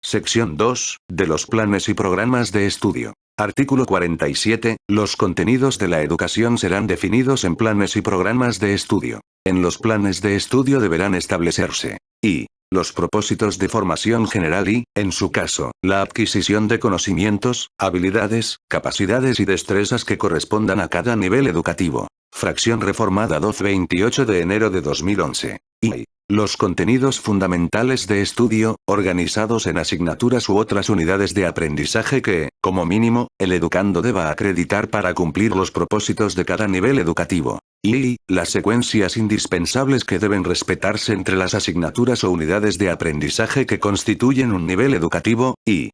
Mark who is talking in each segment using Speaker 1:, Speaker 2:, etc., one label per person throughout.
Speaker 1: Sección 2, de los planes y programas de estudio. Artículo 47. Los contenidos de la educación serán definidos en planes y programas de estudio. En los planes de estudio deberán establecerse y los propósitos de formación general y, en su caso, la adquisición de conocimientos, habilidades, capacidades y destrezas que correspondan a cada nivel educativo. Fracción reformada 28 de enero de 2011. Y los contenidos fundamentales de estudio, organizados en asignaturas u otras unidades de aprendizaje que, como mínimo, el educando deba acreditar para cumplir los propósitos de cada nivel educativo. Y las secuencias indispensables que deben respetarse entre las asignaturas o unidades de aprendizaje que constituyen un nivel educativo, y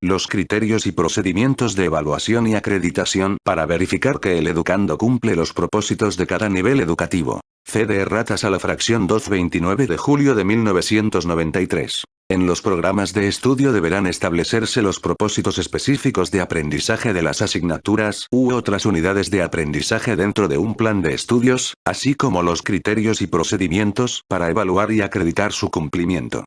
Speaker 1: los criterios y procedimientos de evaluación y acreditación para verificar que el educando cumple los propósitos de cada nivel educativo. C.D. Ratas a la fracción 29 de julio de 1993. En los programas de estudio deberán establecerse los propósitos específicos de aprendizaje de las asignaturas u otras unidades de aprendizaje dentro de un plan de estudios, así como los criterios y procedimientos para evaluar y acreditar su cumplimiento.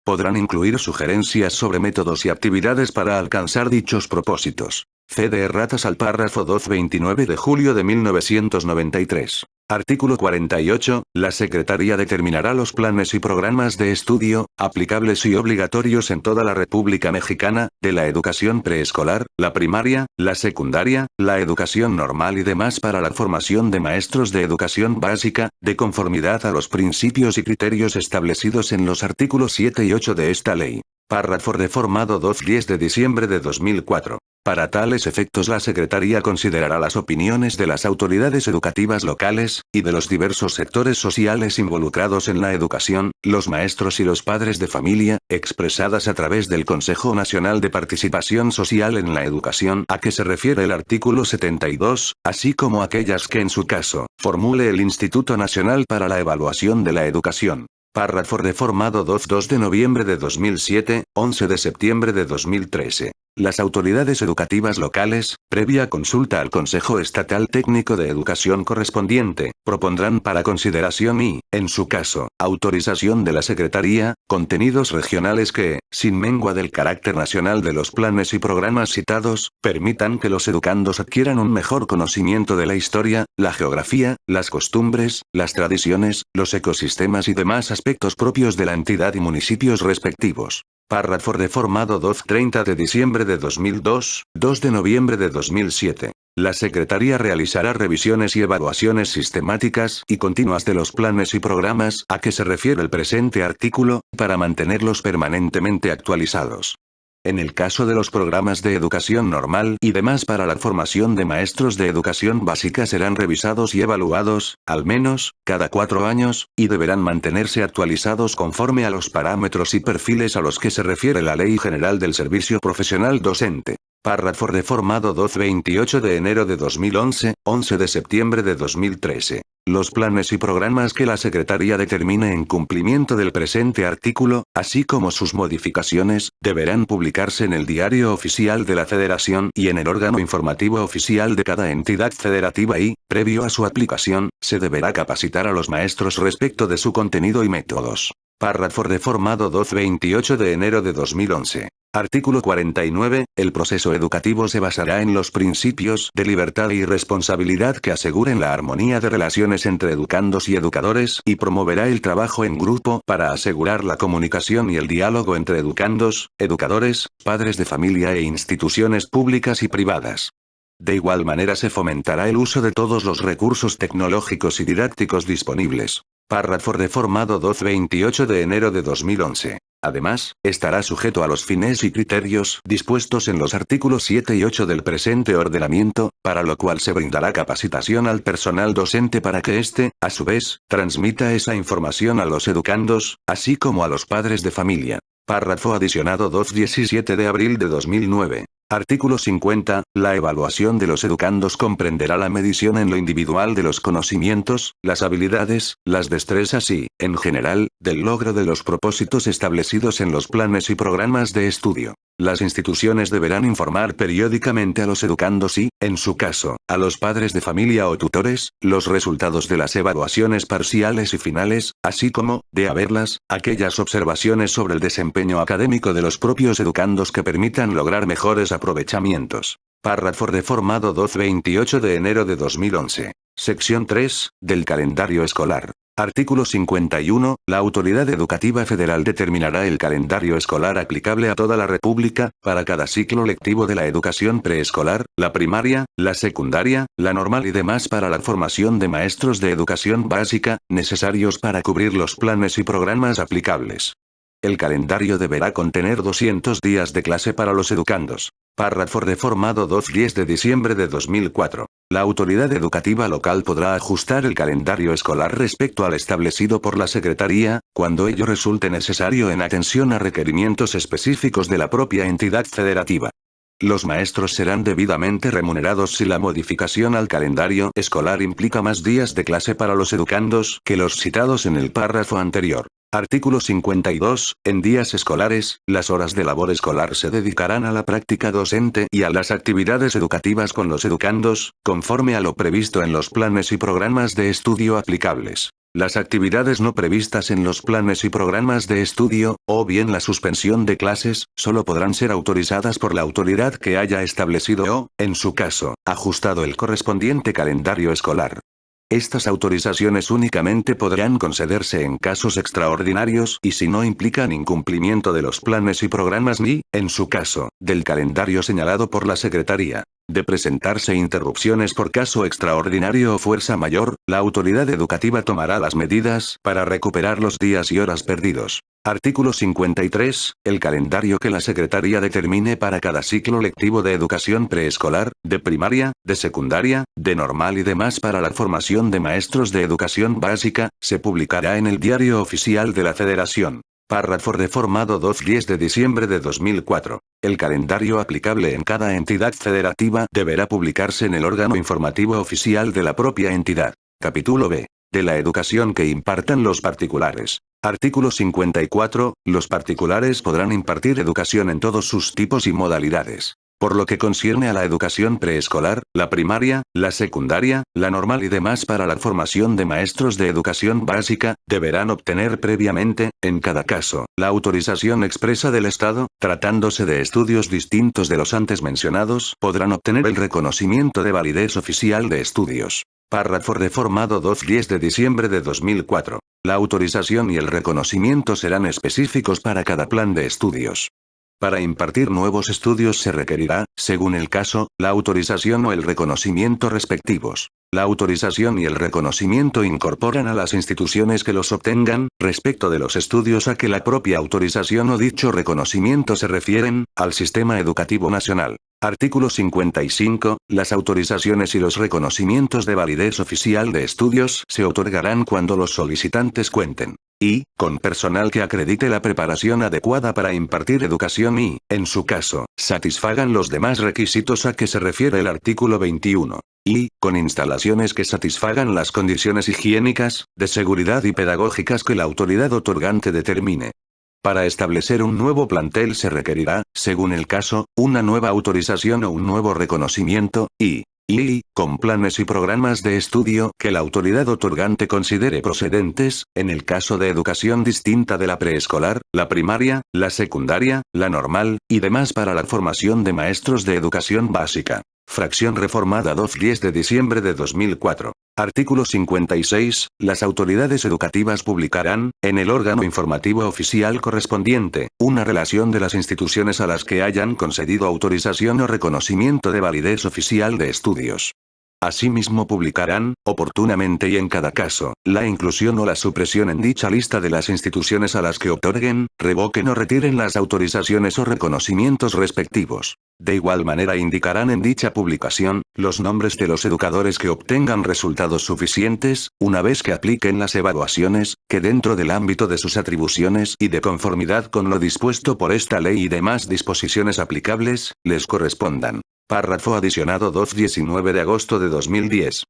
Speaker 1: Podrán incluir sugerencias sobre métodos y actividades para alcanzar dichos propósitos. C.D. Ratas al párrafo 29 de julio de 1993. Artículo 48. La Secretaría determinará los planes y programas de estudio, aplicables y obligatorios en toda la República Mexicana, de la educación preescolar, la primaria, la secundaria, la educación normal y demás para la formación de maestros de educación básica, de conformidad a los principios y criterios establecidos en los artículos 7 y 8 de esta ley. Párrafo reformado 10 de diciembre de 2004. Para tales efectos la Secretaría considerará las opiniones de las autoridades educativas locales, y de los diversos sectores sociales involucrados en la educación, los maestros y los padres de familia, expresadas a través del Consejo Nacional de Participación Social en la Educación a que se refiere el artículo 72, así como aquellas que en su caso, formule el Instituto Nacional para la Evaluación de la Educación. Párrafo reformado 2 de noviembre de 2007, 11 de septiembre de 2013. Las autoridades educativas locales, previa consulta al Consejo Estatal Técnico de Educación correspondiente, propondrán para consideración y, en su caso, autorización de la Secretaría, contenidos regionales que, sin mengua del carácter nacional de los planes y programas citados, permitan que los educandos adquieran un mejor conocimiento de la historia, la geografía, las costumbres, las tradiciones, los ecosistemas y demás aspectos propios de la entidad y municipios respectivos. Párrafo reformado 30 de diciembre de 2002, 2 de noviembre de 2007. La Secretaría realizará revisiones y evaluaciones sistemáticas y continuas de los planes y programas a que se refiere el presente artículo, para mantenerlos permanentemente actualizados. En el caso de los programas de educación normal y demás para la formación de maestros de educación básica serán revisados y evaluados, al menos, cada 4 años, y deberán mantenerse actualizados conforme a los parámetros y perfiles a los que se refiere la Ley General del Servicio Profesional Docente. Párrafo reformado 28 de enero de 2011, 11 de septiembre de 2013. Los planes y programas que la Secretaría determine en cumplimiento del presente artículo, así como sus modificaciones, deberán publicarse en el Diario Oficial de la Federación y en el órgano informativo oficial de cada entidad federativa y, previo a su aplicación, se deberá capacitar a los maestros respecto de su contenido y métodos. Párrafo reformado 28 de enero de 2011. Artículo 49. El proceso educativo se basará en los principios de libertad y responsabilidad que aseguren la armonía de relaciones entre educandos y educadores y promoverá el trabajo en grupo para asegurar la comunicación y el diálogo entre educandos, educadores, padres de familia e instituciones públicas y privadas. De igual manera se fomentará el uso de todos los recursos tecnológicos y didácticos disponibles. Párrafo reformado 28 de enero de 2011. Además, estará sujeto a los fines y criterios dispuestos en los artículos 7 y 8 del presente ordenamiento, para lo cual se brindará capacitación al personal docente para que éste, a su vez, transmita esa información a los educandos, así como a los padres de familia. Párrafo adicionado 17 de abril de 2009. Artículo 50. La evaluación de los educandos comprenderá la medición en lo individual de los conocimientos, las habilidades, las destrezas y, en general, del logro de los propósitos establecidos en los planes y programas de estudio. Las instituciones deberán informar periódicamente a los educandos y, en su caso, a los padres de familia o tutores, los resultados de las evaluaciones parciales y finales, así como, de haberlas, aquellas observaciones sobre el desempeño académico de los propios educandos que permitan lograr mejores aprovechamientos. Párrafo reformado 28 de enero de 2011. Sección 3, del calendario escolar. Artículo 51. La Autoridad Educativa Federal determinará el calendario escolar aplicable a toda la República, para cada ciclo lectivo de la educación preescolar, la primaria, la secundaria, la normal y demás para la formación de maestros de educación básica, necesarios para cubrir los planes y programas aplicables. El calendario deberá contener 200 días de clase para los educandos. Párrafo reformado 10 de diciembre de 2004. La autoridad educativa local podrá ajustar el calendario escolar respecto al establecido por la Secretaría, cuando ello resulte necesario en atención a requerimientos específicos de la propia entidad federativa. Los maestros serán debidamente remunerados si la modificación al calendario escolar implica más días de clase para los educandos que los citados en el párrafo anterior. Artículo 52. En días escolares, las horas de labor escolar se dedicarán a la práctica docente y a las actividades educativas con los educandos, conforme a lo previsto en los planes y programas de estudio aplicables. Las actividades no previstas en los planes y programas de estudio, o bien la suspensión de clases, solo podrán ser autorizadas por la autoridad que haya establecido o, en su caso, ajustado el correspondiente calendario escolar. Estas autorizaciones únicamente podrán concederse en casos extraordinarios y si no implican incumplimiento de los planes y programas ni, en su caso, del calendario señalado por la Secretaría. De presentarse interrupciones por caso extraordinario o fuerza mayor, la autoridad educativa tomará las medidas para recuperar los días y horas perdidos. Artículo 53. El calendario que la Secretaría determine para cada ciclo lectivo de educación preescolar, de primaria, de secundaria, de normal y demás para la formación de maestros de educación básica, se publicará en el Diario Oficial de la Federación. Párrafo reformado 10 de diciembre de 2004. El calendario aplicable en cada entidad federativa deberá publicarse en el órgano informativo oficial de la propia entidad. Capítulo B. De la educación que impartan los particulares. Artículo 54. Los particulares podrán impartir educación en todos sus tipos y modalidades. Por lo que concierne a la educación preescolar, la primaria, la secundaria, la normal y demás para la formación de maestros de educación básica, deberán obtener previamente, en cada caso, la autorización expresa del Estado. Tratándose de estudios distintos de los antes mencionados, podrán obtener el reconocimiento de validez oficial de estudios. Párrafo reformado 10 de diciembre de 2004. La autorización y el reconocimiento serán específicos para cada plan de estudios. Para impartir nuevos estudios se requerirá, según el caso, la autorización o el reconocimiento respectivos. La autorización y el reconocimiento incorporan a las instituciones que los obtengan, respecto de los estudios a que la propia autorización o dicho reconocimiento se refieren, al Sistema Educativo Nacional. Artículo 55. Las autorizaciones y los reconocimientos de validez oficial de estudios se otorgarán cuando los solicitantes cuenten y, con personal que acredite la preparación adecuada para impartir educación y, en su caso, satisfagan los demás requisitos a que se refiere el artículo 21. Y, con instalaciones que satisfagan las condiciones higiénicas, de seguridad y pedagógicas que la autoridad otorgante determine. Para establecer un nuevo plantel se requerirá, según el caso, una nueva autorización o un nuevo reconocimiento, y, con planes y programas de estudio que la autoridad otorgante considere procedentes, en el caso de educación distinta de la preescolar, la primaria, la secundaria, la normal, y demás para la formación de maestros de educación básica. Fracción reformada 10 de diciembre de 2004. Artículo 56. Las autoridades educativas publicarán, en el órgano informativo oficial correspondiente, una relación de las instituciones a las que hayan concedido autorización o reconocimiento de validez oficial de estudios. Asimismo publicarán, oportunamente y en cada caso, la inclusión o la supresión en dicha lista de las instituciones a las que otorguen, revoquen o retiren las autorizaciones o reconocimientos respectivos. De igual manera indicarán en dicha publicación, los nombres de los educadores que obtengan resultados suficientes, una vez que apliquen las evaluaciones, que dentro del ámbito de sus atribuciones y de conformidad con lo dispuesto por esta ley y demás disposiciones aplicables, les correspondan. Párrafo adicionado 19 de agosto de 2010.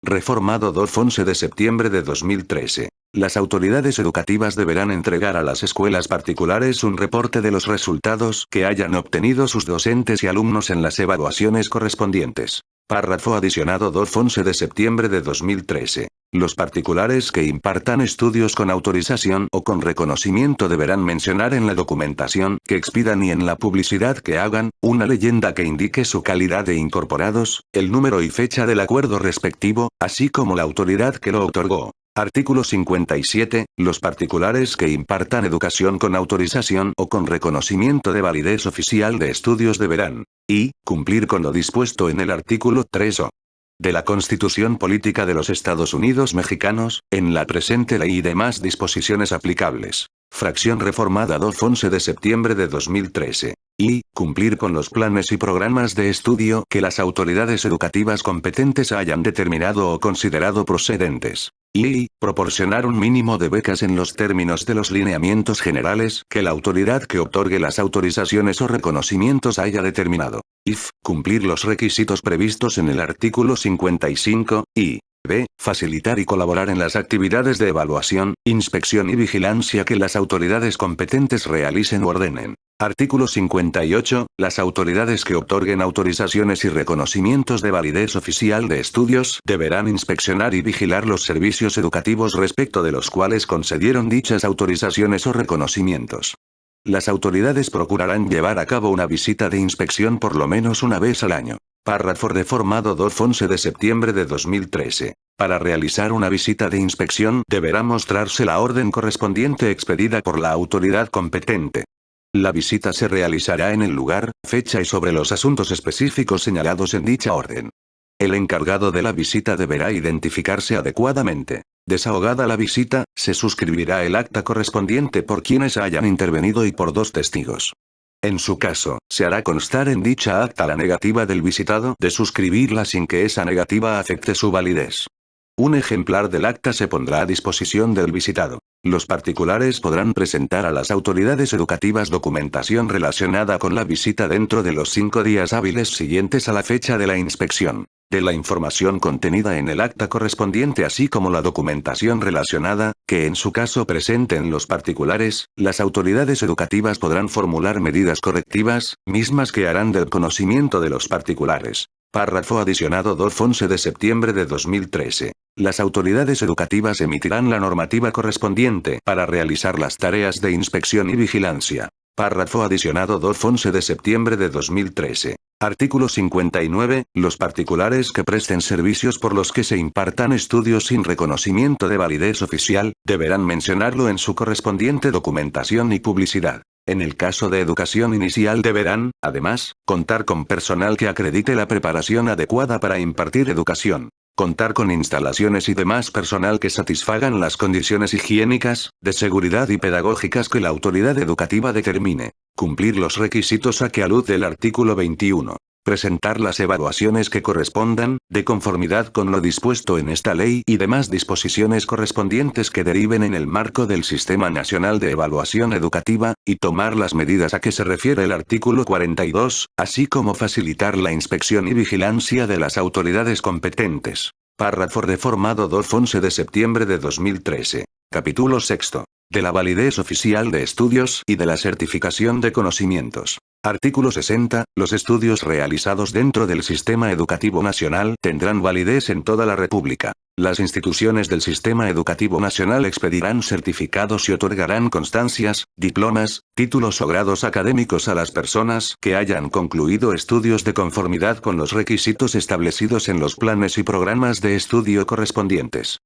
Speaker 1: Reformado 11 de septiembre de 2013. Las autoridades educativas deberán entregar a las escuelas particulares un reporte de los resultados que hayan obtenido sus docentes y alumnos en las evaluaciones correspondientes. Párrafo adicionado 2 11 de septiembre de 2013. Los particulares que impartan estudios con autorización o con reconocimiento deberán mencionar en la documentación que expidan y en la publicidad que hagan, una leyenda que indique su calidad de incorporados, el número y fecha del acuerdo respectivo, así como la autoridad que lo otorgó. Artículo 57. Los particulares que impartan educación con autorización o con reconocimiento de validez oficial de estudios deberán, y, cumplir con lo dispuesto en el artículo 3 de la Constitución Política de los Estados Unidos Mexicanos, en la presente ley y demás disposiciones aplicables. Fracción reformada 2-11 de septiembre de 2013. Y, cumplir con los planes y programas de estudio que las autoridades educativas competentes hayan determinado o considerado procedentes. Y, proporcionar un mínimo de becas en los términos de los lineamientos generales que la autoridad que otorgue las autorizaciones o reconocimientos haya determinado. If, cumplir los requisitos previstos en el artículo 55, y b. Facilitar y colaborar en las actividades de evaluación, inspección y vigilancia que las autoridades competentes realicen o ordenen. Artículo 58. Las autoridades que otorguen autorizaciones y reconocimientos de validez oficial de estudios deberán inspeccionar y vigilar los servicios educativos respecto de los cuales concedieron dichas autorizaciones o reconocimientos. Las autoridades procurarán llevar a cabo una visita de inspección por lo menos una vez al año. Párrafo reformado 2-11 de septiembre de 2013. Para realizar una visita de inspección deberá mostrarse la orden correspondiente expedida por la autoridad competente. La visita se realizará en el lugar, fecha y sobre los asuntos específicos señalados en dicha orden. El encargado de la visita deberá identificarse adecuadamente. Desahogada la visita, se suscribirá el acta correspondiente por quienes hayan intervenido y por 2 testigos. En su caso, se hará constar en dicha acta la negativa del visitado de suscribirla sin que esa negativa afecte su validez. Un ejemplar del acta se pondrá a disposición del visitado. Los particulares podrán presentar a las autoridades educativas documentación relacionada con la visita dentro de los 5 días hábiles siguientes a la fecha de la inspección. De la información contenida en el acta correspondiente así como la documentación relacionada, que en su caso presenten los particulares, las autoridades educativas podrán formular medidas correctivas, mismas que harán del conocimiento de los particulares. Párrafo adicionado 2-11 de septiembre de 2013. Las autoridades educativas emitirán la normativa correspondiente para realizar las tareas de inspección y vigilancia. Párrafo adicionado 2-11 de septiembre de 2013. Artículo 59. Los particulares que presten servicios por los que se impartan estudios sin reconocimiento de validez oficial, deberán mencionarlo en su correspondiente documentación y publicidad. En el caso de educación inicial deberán, además, contar con personal que acredite la preparación adecuada para impartir educación. Contar con instalaciones y demás personal que satisfagan las condiciones higiénicas, de seguridad y pedagógicas que la autoridad educativa determine. Cumplir los requisitos a que alude el artículo 21. Presentar las evaluaciones que correspondan, de conformidad con lo dispuesto en esta ley y demás disposiciones correspondientes que deriven en el marco del Sistema Nacional de Evaluación Educativa, y tomar las medidas a que se refiere el artículo 42, así como facilitar la inspección y vigilancia de las autoridades competentes. Párrafo reformado 2-11 de septiembre de 2013. Capítulo 6. De la validez oficial de estudios y de la certificación de conocimientos. Artículo 60. Los estudios realizados dentro del sistema educativo nacional tendrán validez en toda la República. Las instituciones del sistema educativo nacional expedirán certificados y otorgarán constancias, diplomas, títulos o grados académicos a las personas que hayan concluido estudios de conformidad con los requisitos establecidos en los planes y programas de estudio correspondientes.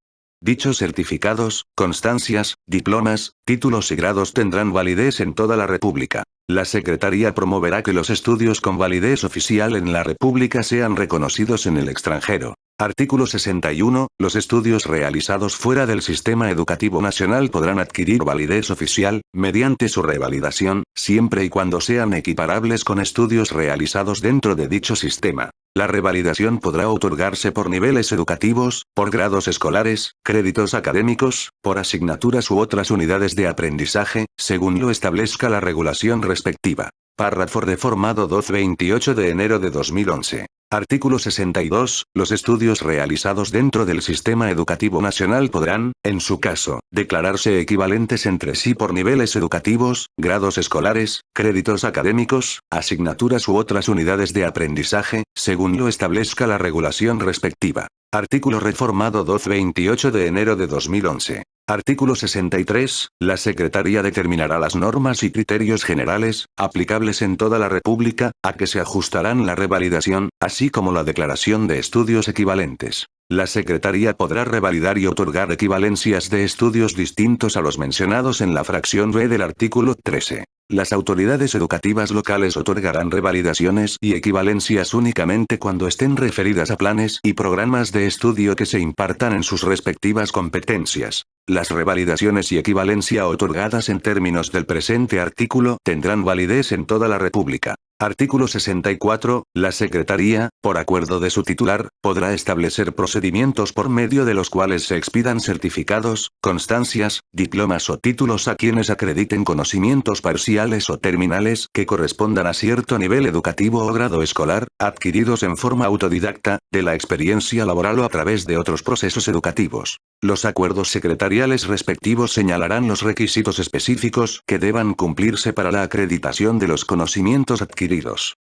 Speaker 1: Dichos certificados, constancias, diplomas, títulos y grados tendrán validez en toda la República. La Secretaría promoverá que los estudios con validez oficial en la República sean reconocidos en el extranjero. Artículo 61. Los estudios realizados fuera del sistema educativo nacional podrán adquirir validez oficial, mediante su revalidación, siempre y cuando sean equiparables con estudios realizados dentro de dicho sistema. La revalidación podrá otorgarse por niveles educativos, por grados escolares, créditos académicos, por asignaturas u otras unidades de aprendizaje, según lo establezca la regulación respectiva. Párrafo reformado 2-28 de enero de 2011. Artículo 62. Los estudios realizados dentro del Sistema Educativo Nacional podrán, en su caso, declararse equivalentes entre sí por niveles educativos, grados escolares, créditos académicos, asignaturas u otras unidades de aprendizaje, según lo establezca la regulación respectiva. Artículo reformado 28 de enero de 2011. Artículo 63. La Secretaría determinará las normas y criterios generales, aplicables en toda la República, a que se ajustarán la revalidación, así como la declaración de estudios equivalentes. La Secretaría podrá revalidar y otorgar equivalencias de estudios distintos a los mencionados en la fracción B del artículo 13. Las autoridades educativas locales otorgarán revalidaciones y equivalencias únicamente cuando estén referidas a planes y programas de estudio que se impartan en sus respectivas competencias. Las revalidaciones y equivalencia otorgadas en términos del presente artículo tendrán validez en toda la República. Artículo 64. La Secretaría, por acuerdo de su titular, podrá establecer procedimientos por medio de los cuales se expidan certificados, constancias, diplomas o títulos a quienes acrediten conocimientos parciales o terminales que correspondan a cierto nivel educativo o grado escolar, adquiridos en forma autodidacta, de la experiencia laboral o a través de otros procesos educativos. Los acuerdos secretariales respectivos señalarán los requisitos específicos que deban cumplirse para la acreditación de los conocimientos adquiridos.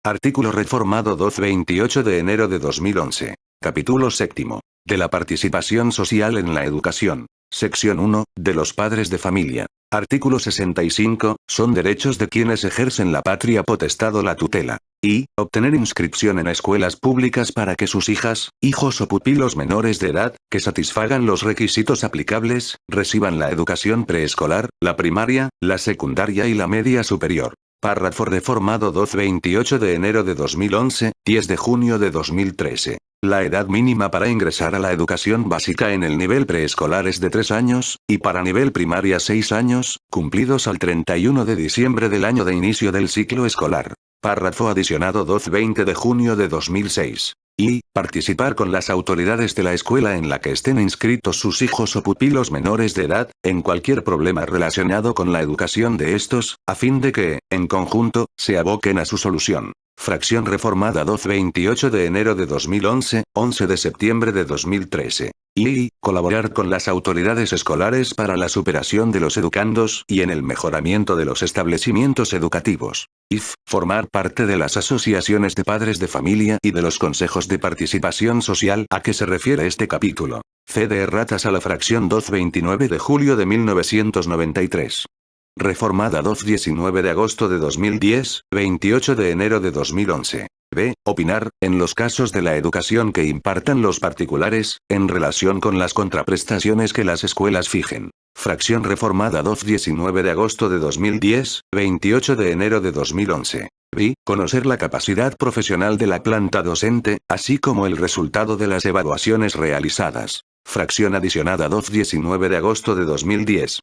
Speaker 1: Artículo reformado 28 de enero de 2011. Capítulo 7. De la participación social en la educación. Sección 1. De los padres de familia. Artículo 65. Son derechos de quienes ejercen la patria potestad o la tutela. Y, obtener inscripción en escuelas públicas para que sus hijas, hijos o pupilos menores de edad, que satisfagan los requisitos aplicables, reciban la educación preescolar, la primaria, la secundaria y la media superior. Párrafo reformado 28 de enero de 2011, 10 de junio de 2013. La edad mínima para ingresar a la educación básica en el nivel preescolar es de 3 años, y para nivel primaria 6 años, cumplidos al 31 de diciembre del año de inicio del ciclo escolar. Párrafo adicionado 20 de junio de 2006. Y, participar con las autoridades de la escuela en la que estén inscritos sus hijos o pupilos menores de edad, en cualquier problema relacionado con la educación de estos, a fin de que, en conjunto, se aboquen a su solución. Fracción reformada 28 de enero de 2011, 11 de septiembre de 2013. Y, colaborar con las autoridades escolares para la superación de los educandos y en el mejoramiento de los establecimientos educativos. If, formar parte de las asociaciones de padres de familia y de los consejos de participación social a que se refiere este capítulo. C.de erratas a la fracción 29 de julio de 1993. Reformada 19 de agosto de 2010, 28 de enero de 2011. B. Opinar, en los casos de la educación que impartan los particulares, en relación con las contraprestaciones que las escuelas fijen. Fracción reformada 19 de agosto de 2010, 28 de enero de 2011. B. Conocer la capacidad profesional de la planta docente, así como el resultado de las evaluaciones realizadas. Fracción adicionada 19 de agosto de 2010.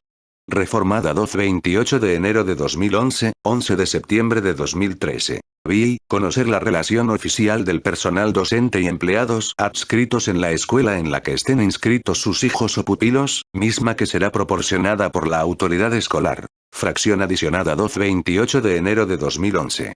Speaker 1: Reformada 28 de enero de 2011, 11 de septiembre de 2013. B. Conocer la relación oficial del personal docente y empleados adscritos en la escuela en la que estén inscritos sus hijos o pupilos, misma que será proporcionada por la autoridad escolar. Fracción adicionada 28 de enero de 2011.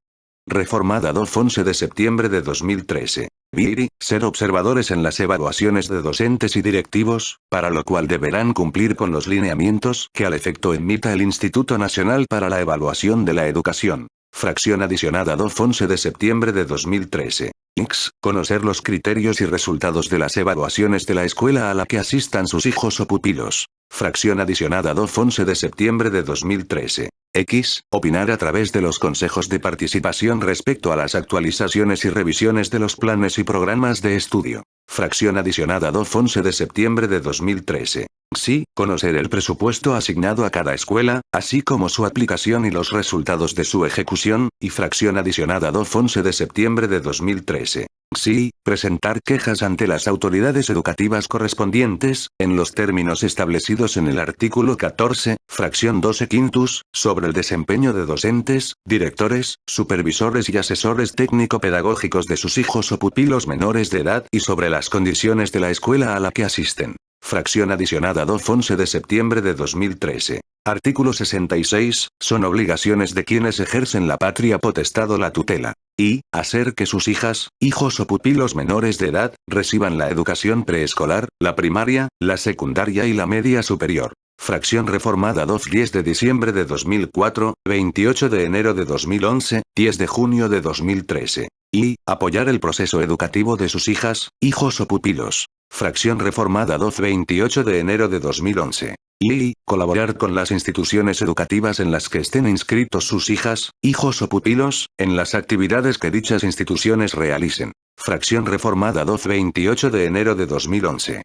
Speaker 1: Reformada 11 de septiembre de 2013. B. Ser observadores en las evaluaciones de docentes y directivos, para lo cual deberán cumplir con los lineamientos que al efecto emita el Instituto Nacional para la Evaluación de la Educación. Fracción adicionada 11 de septiembre de 2013. X. Conocer los criterios y resultados de las evaluaciones de la escuela a la que asistan sus hijos o pupilos. Fracción adicionada 11 de septiembre de 2013. X. Opinar a través de los consejos de participación respecto a las actualizaciones y revisiones de los planes y programas de estudio. Fracción adicionada 11 de septiembre de 2013. Sí, conocer el presupuesto asignado a cada escuela, así como su aplicación y los resultados de su ejecución, y fracción adicionada 11 de septiembre de 2013. Sí, presentar quejas ante las autoridades educativas correspondientes, en los términos establecidos en el artículo 14, fracción 12 quintus, sobre el desempeño de docentes, directores, supervisores y asesores técnico-pedagógicos de sus hijos o pupilos menores de edad y sobre las condiciones de la escuela a la que asisten. Fracción adicionada 11 de septiembre de 2013. Artículo 66. Son obligaciones de quienes ejercen la patria potestad o la tutela. Y, hacer que sus hijas, hijos o pupilos menores de edad, reciban la educación preescolar, la primaria, la secundaria y la media superior. Fracción reformada 2-10 de diciembre de 2004, 28 de enero de 2011, 10 de junio de 2013. Y, apoyar el proceso educativo de sus hijas, hijos o pupilos. Fracción reformada 2-28 de enero de 2011. Y, colaborar con las instituciones educativas en las que estén inscritos sus hijas, hijos o pupilos, en las actividades que dichas instituciones realicen. Fracción reformada 2-28 de enero de 2011.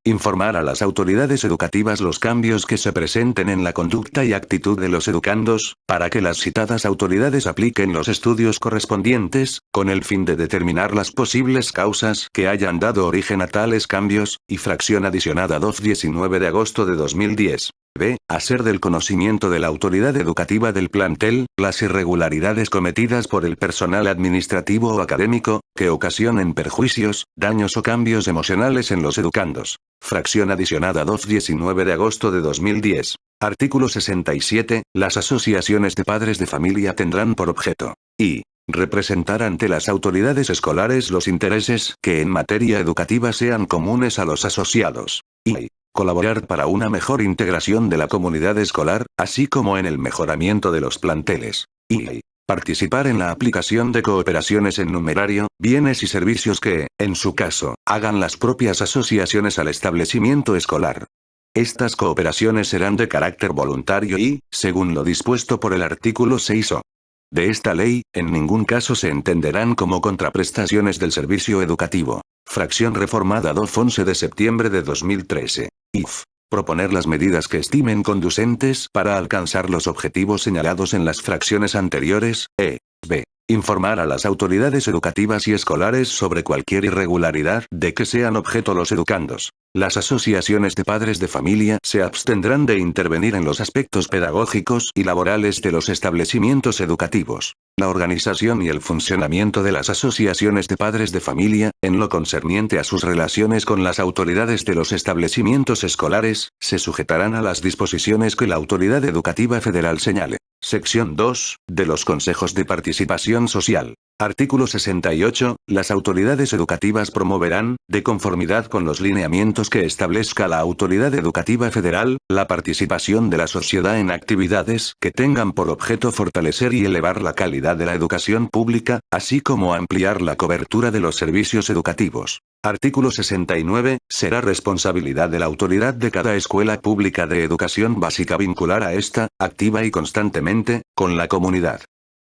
Speaker 1: Informar a las autoridades educativas los cambios que se presenten en la conducta y actitud de los educandos, para que las citadas autoridades apliquen los estudios correspondientes, con el fin de determinar las posibles causas que hayan dado origen a tales cambios, y fracción adicionada 2-19 de agosto de 2010. B. Hacer del conocimiento de la autoridad educativa del plantel, las irregularidades cometidas por el personal administrativo o académico, que ocasionen perjuicios, daños o cambios emocionales en los educandos. Fracción adicionada 2-19 de agosto de 2010. Artículo 67. Las asociaciones de padres de familia tendrán por objeto. Y. Representar ante las autoridades escolares los intereses que en materia educativa sean comunes a los asociados. Y. Colaborar para una mejor integración de la comunidad escolar, así como en el mejoramiento de los planteles. Y. Participar en la aplicación de cooperaciones en numerario, bienes y servicios que, en su caso, hagan las propias asociaciones al establecimiento escolar. Estas cooperaciones serán de carácter voluntario y, según lo dispuesto por el artículo 6o de esta ley, en ningún caso se entenderán como contraprestaciones del servicio educativo. Fracción reformada 2-11 de septiembre de 2013. Proponer las medidas que estimen conducentes para alcanzar los objetivos señalados en las fracciones anteriores. B. Informar a las autoridades educativas y escolares sobre cualquier irregularidad de que sean objeto los educandos. Las asociaciones de padres de familia se abstendrán de intervenir en los aspectos pedagógicos y laborales de los establecimientos educativos. La organización y el funcionamiento de las asociaciones de padres de familia, en lo concerniente a sus relaciones con las autoridades de los establecimientos escolares, se sujetarán a las disposiciones que la autoridad educativa federal señale. Sección 2. De los consejos de participación social. Artículo 68. Las autoridades educativas promoverán, de conformidad con los lineamientos que establezca la autoridad educativa federal, la participación de la sociedad en actividades que tengan por objeto fortalecer y elevar la calidad de la educación pública, así como ampliar la cobertura de los servicios educativos. Artículo 69. Será responsabilidad de la autoridad de cada escuela pública de educación básica vincular a esta, activa y constantemente, con la comunidad.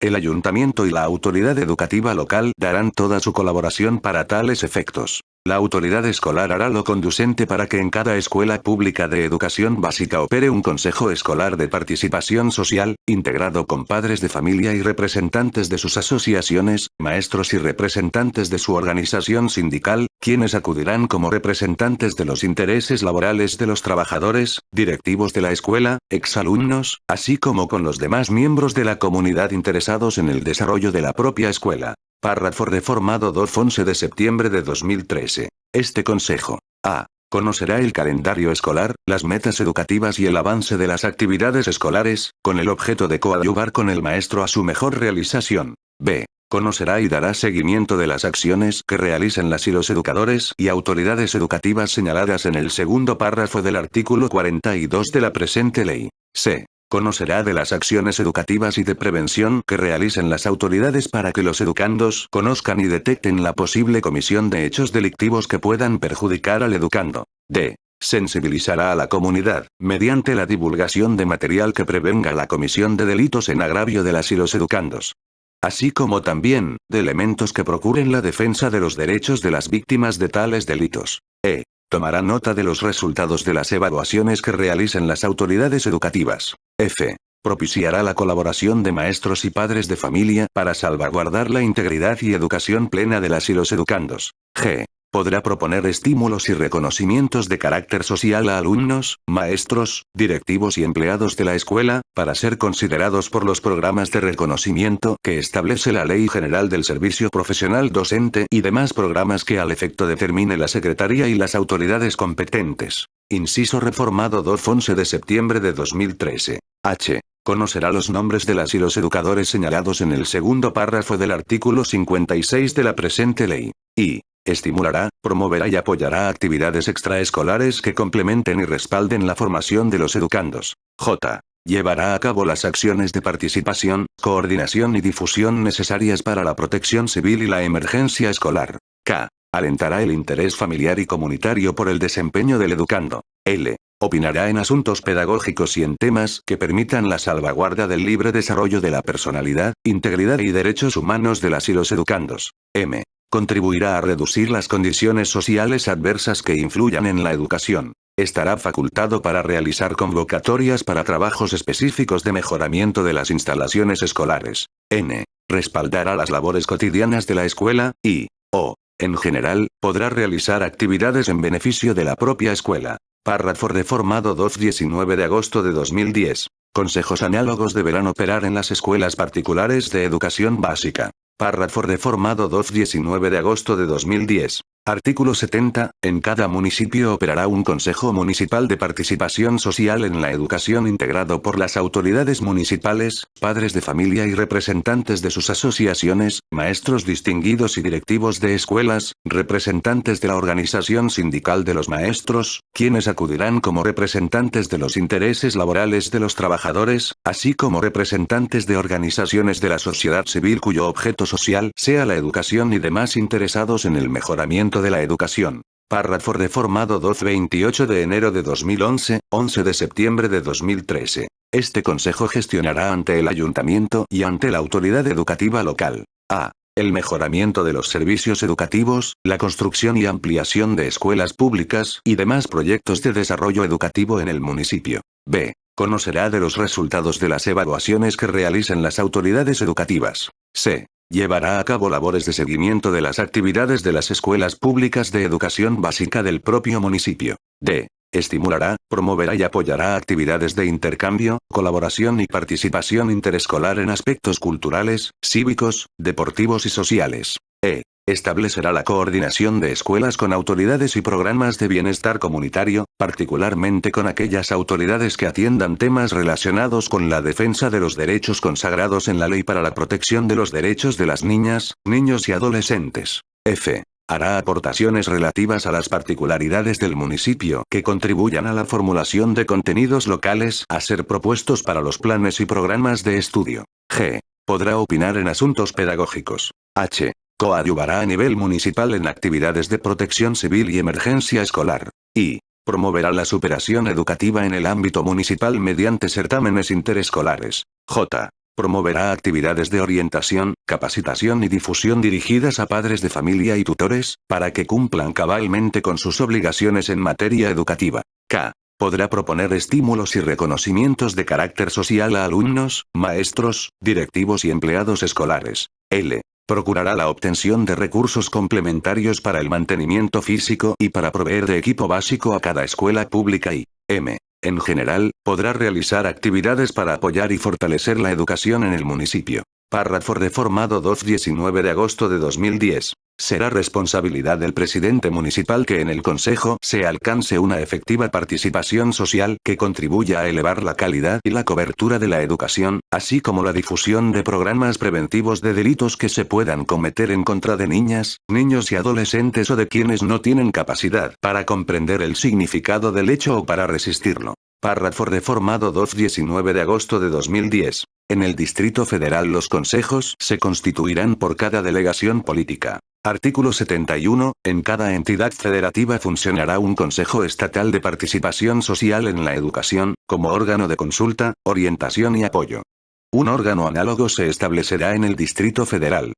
Speaker 1: El ayuntamiento y la autoridad educativa local darán toda su colaboración para tales efectos. La autoridad escolar hará lo conducente para que en cada escuela pública de educación básica opere un consejo escolar de participación social, integrado con padres de familia y representantes de sus asociaciones, maestros y representantes de su organización sindical, quienes acudirán como representantes de los intereses laborales de los trabajadores, directivos de la escuela, exalumnos, así como con los demás miembros de la comunidad interesados en el desarrollo de la propia escuela. Párrafo reformado 2-11 de septiembre de 2013. Este consejo. A. Conocerá el calendario escolar, las metas educativas y el avance de las actividades escolares, con el objeto de coadyuvar con el maestro a su mejor realización. B. Conocerá y dará seguimiento de las acciones que realicen las y los educadores y autoridades educativas señaladas en el segundo párrafo del artículo 42 de la presente ley. C. Conocerá de las acciones educativas y de prevención que realicen las autoridades para que los educandos conozcan y detecten la posible comisión de hechos delictivos que puedan perjudicar al educando. D. Sensibilizará a la comunidad, mediante la divulgación de material que prevenga la comisión de delitos en agravio de las y los educandos. Así como también, de elementos que procuren la defensa de los derechos de las víctimas de tales delitos. E. Tomará nota de los resultados de las evaluaciones que realicen las autoridades educativas. F. Propiciará la colaboración de maestros y padres de familia para salvaguardar la integridad y educación plena de las y los educandos. G. Podrá proponer estímulos y reconocimientos de carácter social a alumnos, maestros, directivos y empleados de la escuela, para ser considerados por los programas de reconocimiento que establece la Ley General del Servicio Profesional Docente y demás programas que al efecto determine la Secretaría y las autoridades competentes. Inciso reformado 2 11 de septiembre de 2013. H. Conocerá los nombres de las y los educadores señalados en el segundo párrafo del artículo 56 de la presente ley. I. Estimulará, promoverá y apoyará actividades extraescolares que complementen y respalden la formación de los educandos. J. Llevará a cabo las acciones de participación, coordinación y difusión necesarias para la protección civil y la emergencia escolar. K. Alentará el interés familiar y comunitario por el desempeño del educando. L. Opinará en asuntos pedagógicos y en temas que permitan la salvaguarda del libre desarrollo de la personalidad, integridad y derechos humanos de las y los educandos. M. Contribuirá a reducir las condiciones sociales adversas que influyan en la educación. Estará facultado para realizar convocatorias para trabajos específicos de mejoramiento de las instalaciones escolares. N. Respaldará las labores cotidianas de la escuela, y, o, en general, podrá realizar actividades en beneficio de la propia escuela. Párrafo reformado 2-19 de agosto de 2010. Consejos análogos deberán operar en las escuelas particulares de educación básica. Párrafo reformado 2-19 de agosto de 2010. Artículo 70. En cada municipio operará un Consejo Municipal de Participación Social en la Educación integrado por las autoridades municipales, padres de familia y representantes de sus asociaciones, maestros distinguidos y directivos de escuelas, representantes de la organización sindical de los maestros, quienes acudirán como representantes de los intereses laborales de los trabajadores, así como representantes de organizaciones de la sociedad civil cuyo objeto social sea la educación y demás interesados en el mejoramiento de la educación. Párrafo reformado 2-28 de enero de 2011, 11 de septiembre de 2013. Este consejo gestionará ante el ayuntamiento y ante la autoridad educativa local. A. El mejoramiento de los servicios educativos, la construcción y ampliación de escuelas públicas y demás proyectos de desarrollo educativo en el municipio. B. Conocerá de los resultados de las evaluaciones que realicen las autoridades educativas. C. Llevará a cabo labores de seguimiento de las actividades de las escuelas públicas de educación básica del propio municipio. D. Estimulará, promoverá y apoyará actividades de intercambio, colaboración y participación interescolar en aspectos culturales, cívicos, deportivos y sociales. E. Establecerá la coordinación de escuelas con autoridades y programas de bienestar comunitario, particularmente con aquellas autoridades que atiendan temas relacionados con la defensa de los derechos consagrados en la Ley para la Protección de los Derechos de las Niñas, Niños y Adolescentes. F. Hará aportaciones relativas a las particularidades del municipio que contribuyan a la formulación de contenidos locales a ser propuestos para los planes y programas de estudio. G. Podrá opinar en asuntos pedagógicos. H. Coadyuvará a nivel municipal en actividades de protección civil y emergencia escolar. I. Promoverá la superación educativa en el ámbito municipal mediante certámenes interescolares. J. Promoverá actividades de orientación, capacitación y difusión dirigidas a padres de familia y tutores, para que cumplan cabalmente con sus obligaciones en materia educativa. K. Podrá proponer estímulos y reconocimientos de carácter social a alumnos, maestros, directivos y empleados escolares. L. Procurará la obtención de recursos complementarios para el mantenimiento físico y para proveer de equipo básico a cada escuela pública y M. En general, podrá realizar actividades para apoyar y fortalecer la educación en el municipio. Párrafo reformado 2-19 de agosto de 2010. Será responsabilidad del presidente municipal que en el consejo se alcance una efectiva participación social que contribuya a elevar la calidad y la cobertura de la educación, así como la difusión de programas preventivos de delitos que se puedan cometer en contra de niñas, niños y adolescentes o de quienes no tienen capacidad para comprender el significado del hecho o para resistirlo. Párrafo reformado 2-19 de agosto de 2010. En el Distrito Federal los consejos se constituirán por cada delegación política. Artículo 71. En cada entidad federativa funcionará un Consejo Estatal de Participación Social en la Educación, como órgano de consulta, orientación y apoyo. Un órgano análogo se establecerá en el Distrito Federal.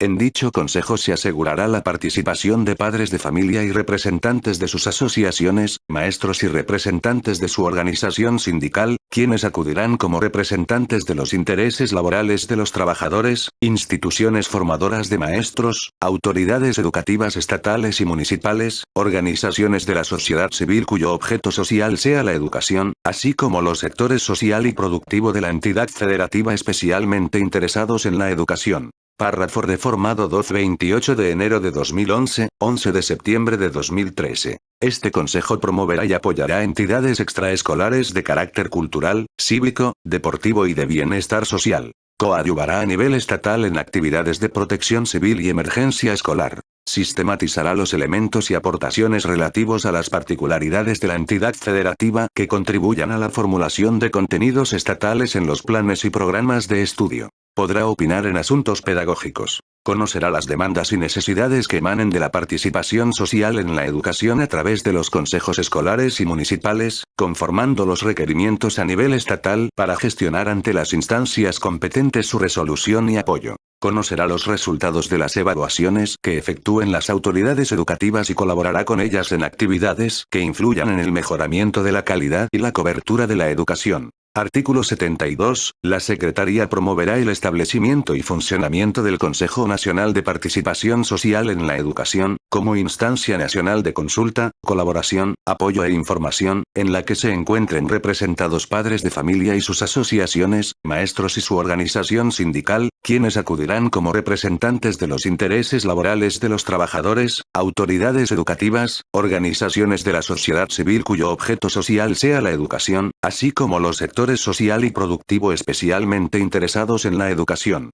Speaker 1: En dicho consejo se asegurará la participación de padres de familia y representantes de sus asociaciones, maestros y representantes de su organización sindical, quienes acudirán como representantes de los intereses laborales de los trabajadores, instituciones formadoras de maestros, autoridades educativas estatales y municipales, organizaciones de la sociedad civil cuyo objeto social sea la educación, así como los sectores social y productivo de la entidad federativa especialmente interesados en la educación. Párrafo reformado 228 de enero de 2011, 11 de septiembre de 2013. Este Consejo promoverá y apoyará entidades extraescolares de carácter cultural, cívico, deportivo y de bienestar social. Coadyuvará a nivel estatal en actividades de protección civil y emergencia escolar. Sistematizará los elementos y aportaciones relativos a las particularidades de la entidad federativa que contribuyan a la formulación de contenidos estatales en los planes y programas de estudio. Podrá opinar en asuntos pedagógicos. Conocerá las demandas y necesidades que emanen de la participación social en la educación a través de los consejos escolares y municipales, conformando los requerimientos a nivel estatal para gestionar ante las instancias competentes su resolución y apoyo. Conocerá los resultados de las evaluaciones que efectúen las autoridades educativas y colaborará con ellas en actividades que influyan en el mejoramiento de la calidad y la cobertura de la educación. Artículo 72. La Secretaría promoverá el establecimiento y funcionamiento del Consejo Nacional de Participación Social en la Educación, como instancia nacional de consulta, colaboración, apoyo e información, en la que se encuentren representados padres de familia y sus asociaciones, maestros y su organización sindical, quienes acudirán como representantes de los intereses laborales de los trabajadores, autoridades educativas, organizaciones de la sociedad civil cuyo objeto social sea la educación, así como los sectores social y productivo especialmente interesados en la educación.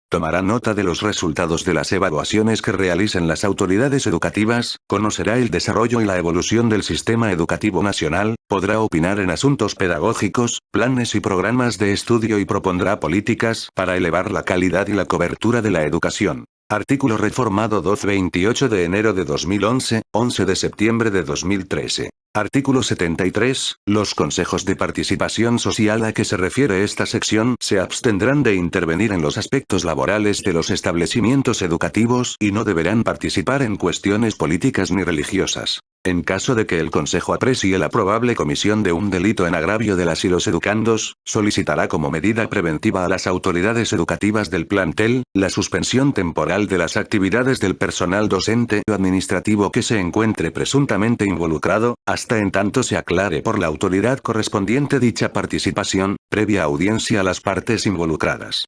Speaker 1: Tomará nota de los resultados de las evaluaciones que realicen las autoridades educativas, conocerá el desarrollo y la evolución del sistema educativo nacional, podrá opinar en asuntos pedagógicos, planes y programas de estudio y propondrá políticas para elevar la calidad y la cobertura de la educación. Artículo reformado 228 de enero de 2011, 11 de septiembre de 2013. Artículo 73. Los consejos de participación social a que se refiere esta sección se abstendrán de intervenir en los aspectos laborales de los establecimientos educativos y no deberán participar en cuestiones políticas ni religiosas. En caso de que el Consejo aprecie la probable comisión de un delito en agravio de las y los educandos, solicitará como medida preventiva a las autoridades educativas del plantel, la suspensión temporal de las actividades del personal docente o administrativo que se encuentre presuntamente involucrado, hasta en tanto se aclare por la autoridad correspondiente dicha participación, previa audiencia a las partes involucradas.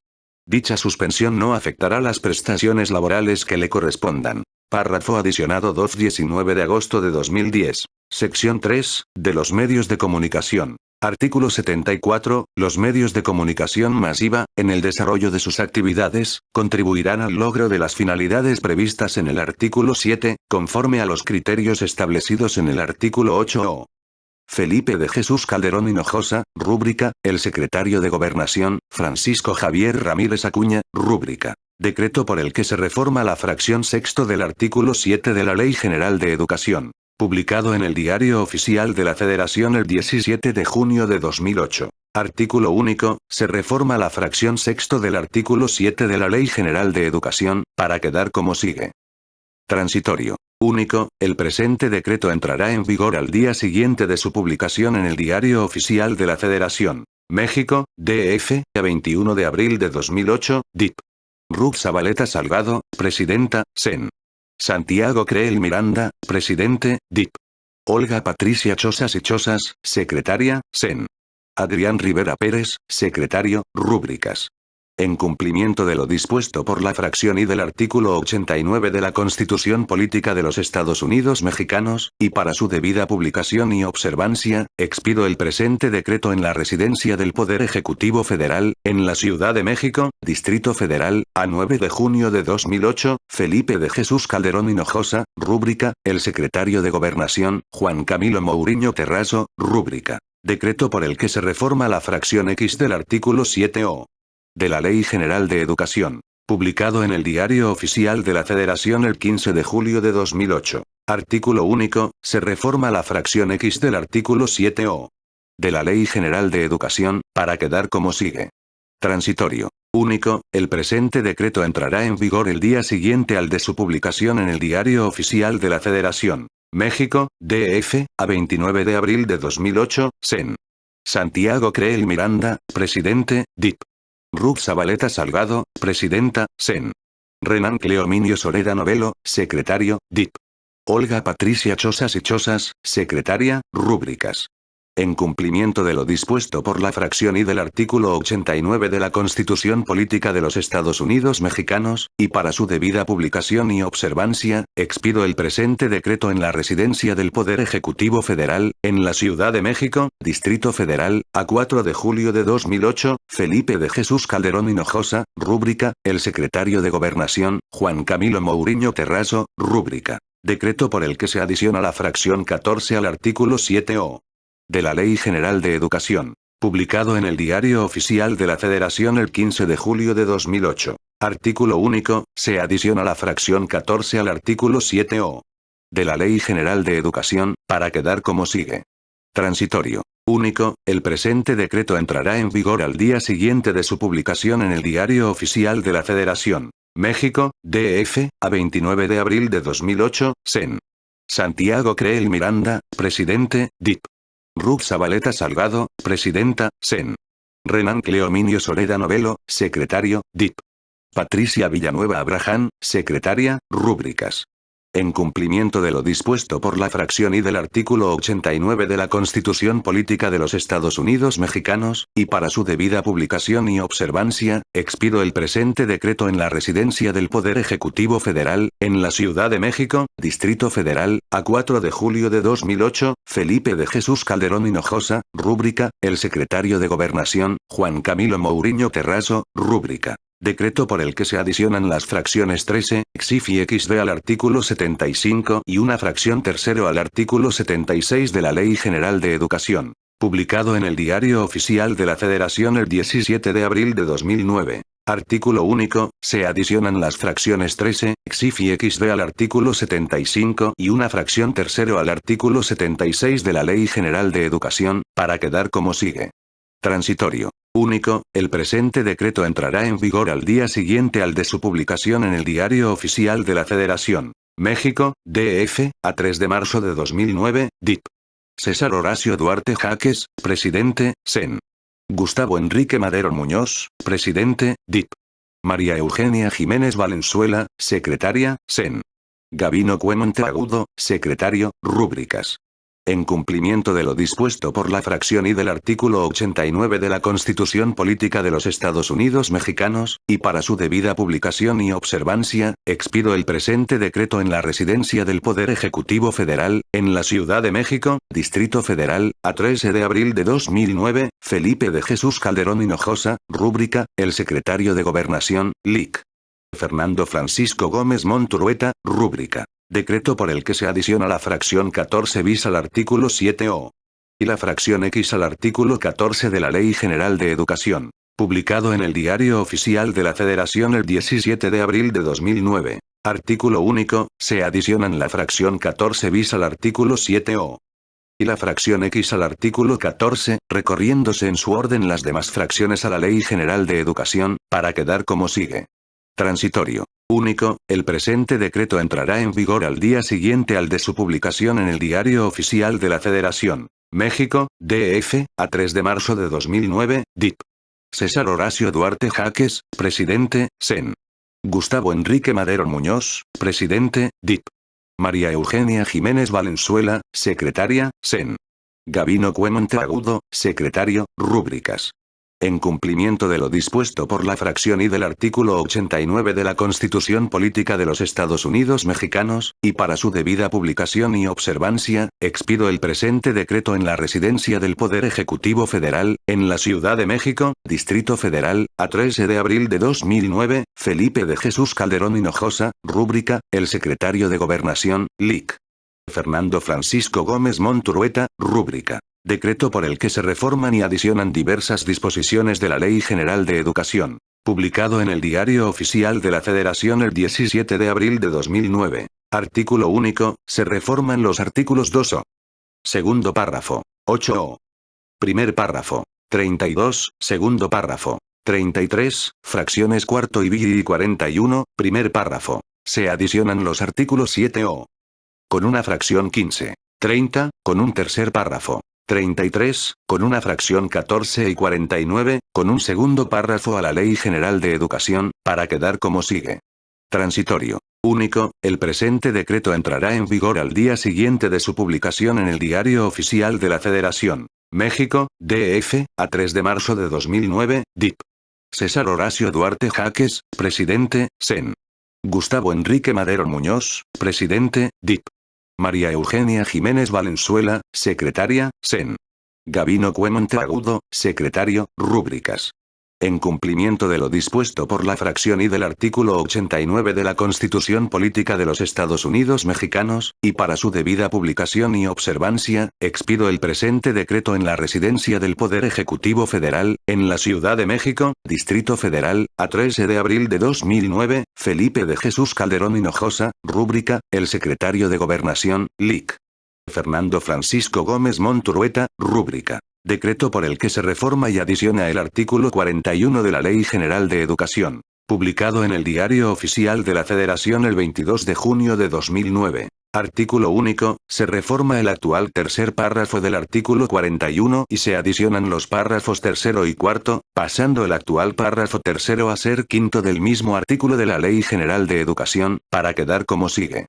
Speaker 1: Dicha suspensión no afectará las prestaciones laborales que le correspondan. Párrafo adicionado 2-19 de agosto de 2010. Sección 3. De los medios de comunicación. Artículo 74. Los medios de comunicación masiva, en el desarrollo de sus actividades, contribuirán al logro de las finalidades previstas en el artículo 7, conforme a los criterios establecidos en el artículo 8o. Felipe de Jesús Calderón Hinojosa, rúbrica, el secretario de Gobernación, Francisco Javier Ramírez Acuña, rúbrica. Decreto por el que se reforma la fracción sexto del artículo 7 de la Ley General de Educación. Publicado en el Diario Oficial de la Federación el 17 de junio de 2008. Artículo único. Se reforma la fracción sexto del artículo 7 de la Ley General de Educación, para quedar como sigue. Transitorio. Único. El presente decreto entrará en vigor al día siguiente de su publicación en el Diario Oficial de la Federación. México, DF, a 21 de abril de 2008, DIP. Ruth Zabaleta Salgado, Presidenta, SEN. Santiago Creel Miranda, Presidente, DIP. Olga Patricia Chozas y Chozas, Secretaria, SEN. Adrián Rivera Pérez, Secretario, Rúbricas. En cumplimiento de lo dispuesto por la fracción I del artículo 89 de la Constitución Política de los Estados Unidos Mexicanos, y para su debida publicación y observancia, expido el presente decreto en la residencia del Poder Ejecutivo Federal, en la Ciudad de México, Distrito Federal, a 9 de junio de 2008, Felipe de Jesús Calderón Hinojosa, rúbrica, el secretario de Gobernación, Juan Camilo Mourinho Terrazo, rúbrica. Decreto por el que se reforma la fracción X del artículo 7o. De la Ley General de Educación. Publicado en el Diario Oficial de la Federación el 15 de julio de 2008. Artículo único. Se reforma la fracción X del artículo 7o. De la Ley General de Educación, para quedar como sigue. Transitorio. Único. El presente decreto entrará en vigor el día siguiente al de su publicación en el Diario Oficial de la Federación. México, DF, a 29 de abril de 2008, SEN. Santiago Creel Miranda, Presidente, DIP. Ruth Zabaleta Salgado, Presidenta, SEN. Renan Cleominio Soreda Novelo, Secretario, DIP. Olga Patricia Chozas y Chozas, Secretaria, Rúbricas. En cumplimiento de lo dispuesto por la fracción I del artículo 89 de la Constitución Política de los Estados Unidos Mexicanos, y para su debida publicación y observancia, expido el presente decreto en la residencia del Poder Ejecutivo Federal, en la Ciudad de México, Distrito Federal, a 4 de julio de 2008, Felipe de Jesús Calderón Hinojosa, rúbrica, el secretario de Gobernación, Juan Camilo Mourinho Terrazo, rúbrica. Decreto por el que se adiciona la fracción 14 al artículo 7o de la Ley General de Educación, publicado en el Diario Oficial de la Federación el 15 de julio de 2008. Artículo único, se adiciona la fracción 14 al artículo 7o de la Ley General de Educación, para quedar como sigue. Transitorio. Único, el presente decreto entrará en vigor al día siguiente de su publicación en el Diario Oficial de la Federación. México, DF, a 29 de abril de 2008, Sen. Santiago Creel Miranda, presidente, DIP. Ruth Zabaleta Salgado, presidenta, Sen. Renan Cleominio Soreda Novelo, secretario, DIP. Patricia Villanueva Abraham, secretaria, rúbricas. En cumplimiento de lo dispuesto por la fracción I del artículo 89 de la Constitución Política de los Estados Unidos Mexicanos, y para su debida publicación y observancia, expido el presente decreto en la residencia del Poder Ejecutivo Federal, en la Ciudad de México, Distrito Federal, a 4 de julio de 2008, Felipe de Jesús Calderón Hinojosa, rúbrica, el secretario de Gobernación, Juan Camilo Mourinho Terrazo, rúbrica. Decreto por el que se adicionan las fracciones 13, XIF y XD al artículo 75 y una fracción tercero al artículo 76 de la Ley General de Educación, publicado en el Diario Oficial de la Federación el 17 de abril de 2009. Artículo único, se adicionan las fracciones 13, XIF y XD al artículo 75 y una fracción tercero al artículo 76 de la Ley General de Educación, para quedar como sigue. Transitorio. Único, el presente decreto entrará en vigor al día siguiente al de su publicación en el Diario Oficial de la Federación. México, DF, a 3 de marzo de 2009, DIP. César Horacio Duarte Jaques, presidente, Sen. Gustavo Enrique Madero Muñoz, presidente, DIP. María Eugenia Jiménez Valenzuela, secretaria, Sen. Gabino Cue Monteagudo, secretario, rúbricas. En cumplimiento de lo dispuesto por la fracción I del artículo 89 de la Constitución Política de los Estados Unidos Mexicanos, y para su debida publicación y observancia, expido el presente decreto en la residencia del Poder Ejecutivo Federal, en la Ciudad de México, Distrito Federal, a 13 de abril de 2009, Felipe de Jesús Calderón Hinojosa, rúbrica, el secretario de Gobernación, LIC. Fernando Francisco Gómez Monturueta, rúbrica. Decreto por el que se adiciona la fracción 14 bis al artículo 7o y la fracción X al artículo 14 de la Ley General de Educación, publicado en el Diario Oficial de la Federación el 17 de abril de 2009. Artículo único, se adicionan la fracción 14 bis al artículo 7o y la fracción X al artículo 14, recorriéndose en su orden las demás fracciones a la Ley General de Educación, para quedar como sigue. Transitorio. Único, el presente decreto entrará en vigor al día siguiente al de su publicación en el Diario Oficial de la Federación. México, DF, a 3 de marzo de 2009, DIP. César Horacio Duarte Jaques, presidente, Sen. Gustavo Enrique Madero Muñoz, presidente, DIP. María Eugenia Jiménez Valenzuela, secretaria, Sen. Gabino Cue Monteagudo, secretario, rúbricas. En cumplimiento de lo dispuesto por la fracción I del artículo 89 de la Constitución Política de los Estados Unidos Mexicanos, y para su debida publicación y observancia, expido el presente decreto en la residencia del Poder Ejecutivo Federal, en la Ciudad de México, Distrito Federal, a 13 de abril de 2009, Felipe de Jesús Calderón Hinojosa, rúbrica, el secretario de Gobernación, LIC. Fernando Francisco Gómez Monturueta, rúbrica. Decreto por el que se reforman y adicionan diversas disposiciones de la Ley General de Educación, publicado en el Diario Oficial de la Federación el 17 de abril de 2009. Artículo único, se reforman los artículos 2o. Segundo párrafo. 8o. Primer párrafo. 32, segundo párrafo. 33, fracciones cuarto y bi y 41, primer párrafo. Se adicionan los artículos 7o. Con una fracción 15. 30, con un tercer párrafo. 33, con una fracción 14 y 49, con un segundo párrafo a la Ley General de Educación, para quedar como sigue. Transitorio. Único, el presente decreto entrará en vigor al día siguiente de su publicación en el Diario Oficial de la Federación. México, DF, a 3 de marzo de 2009, DIP. César Horacio Duarte Jaques, presidente, CEN. Gustavo Enrique Madero Muñoz, presidente, DIP. María Eugenia Jiménez Valenzuela, secretaria, CEN. Gabino Cue Monteagudo, secretario, rúbricas. En cumplimiento de lo dispuesto por la fracción I del artículo 89 de la Constitución Política de los Estados Unidos Mexicanos, y para su debida publicación y observancia, expido el presente decreto en la residencia del Poder Ejecutivo Federal, en la Ciudad de México, Distrito Federal, a 13 de abril de 2009, Felipe de Jesús Calderón Hinojosa, rúbrica, el secretario de Gobernación, Lic. Fernando Francisco Gómez Monturueta, rúbrica. Decreto por el que se reforma y adiciona el artículo 41 de la Ley General de Educación. Publicado en el Diario Oficial de la Federación el 22 de junio de 2009. Artículo único, se reforma el actual tercer párrafo del artículo 41 y se adicionan los párrafos tercero y cuarto, pasando el actual párrafo tercero a ser quinto del mismo artículo de la Ley General de Educación, para quedar como sigue.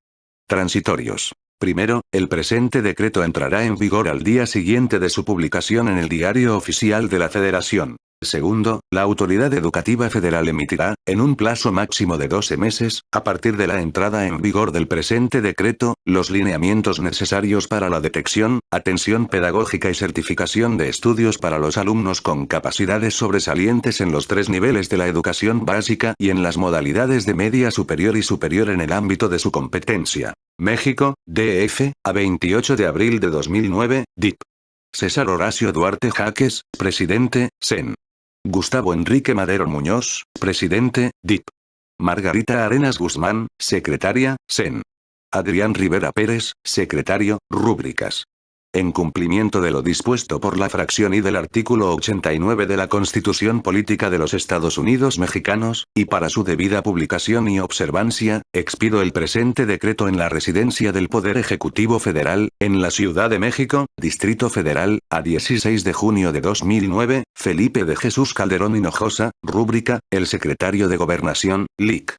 Speaker 1: Transitorios. Primero, el presente decreto entrará en vigor al día siguiente de su publicación en el Diario Oficial de la Federación. Segundo, la Autoridad Educativa Federal emitirá, en un plazo máximo de 12 meses, a partir de la entrada en vigor del presente decreto, los lineamientos necesarios para la detección, atención pedagógica y certificación de estudios para los alumnos con capacidades sobresalientes en los 3 niveles de la educación básica y en las modalidades de media superior y superior en el ámbito de su competencia. México, DF, a 28 de abril de 2009, DIP. César Horacio Duarte Jaques, presidente, CEN. Gustavo Enrique Madero Muñoz, presidente, DIP. Margarita Arenas Guzmán, secretaria, CEN. Adrián Rivera Pérez, secretario, rúbricas. En cumplimiento de lo dispuesto por la fracción I del artículo 89 de la Constitución Política de los Estados Unidos Mexicanos, y para su debida publicación y observancia, expido el presente decreto en la residencia del Poder Ejecutivo Federal, en la Ciudad de México, Distrito Federal, a 16 de junio de 2009, Felipe de Jesús Calderón Hinojosa, rúbrica, el secretario de Gobernación, Lic.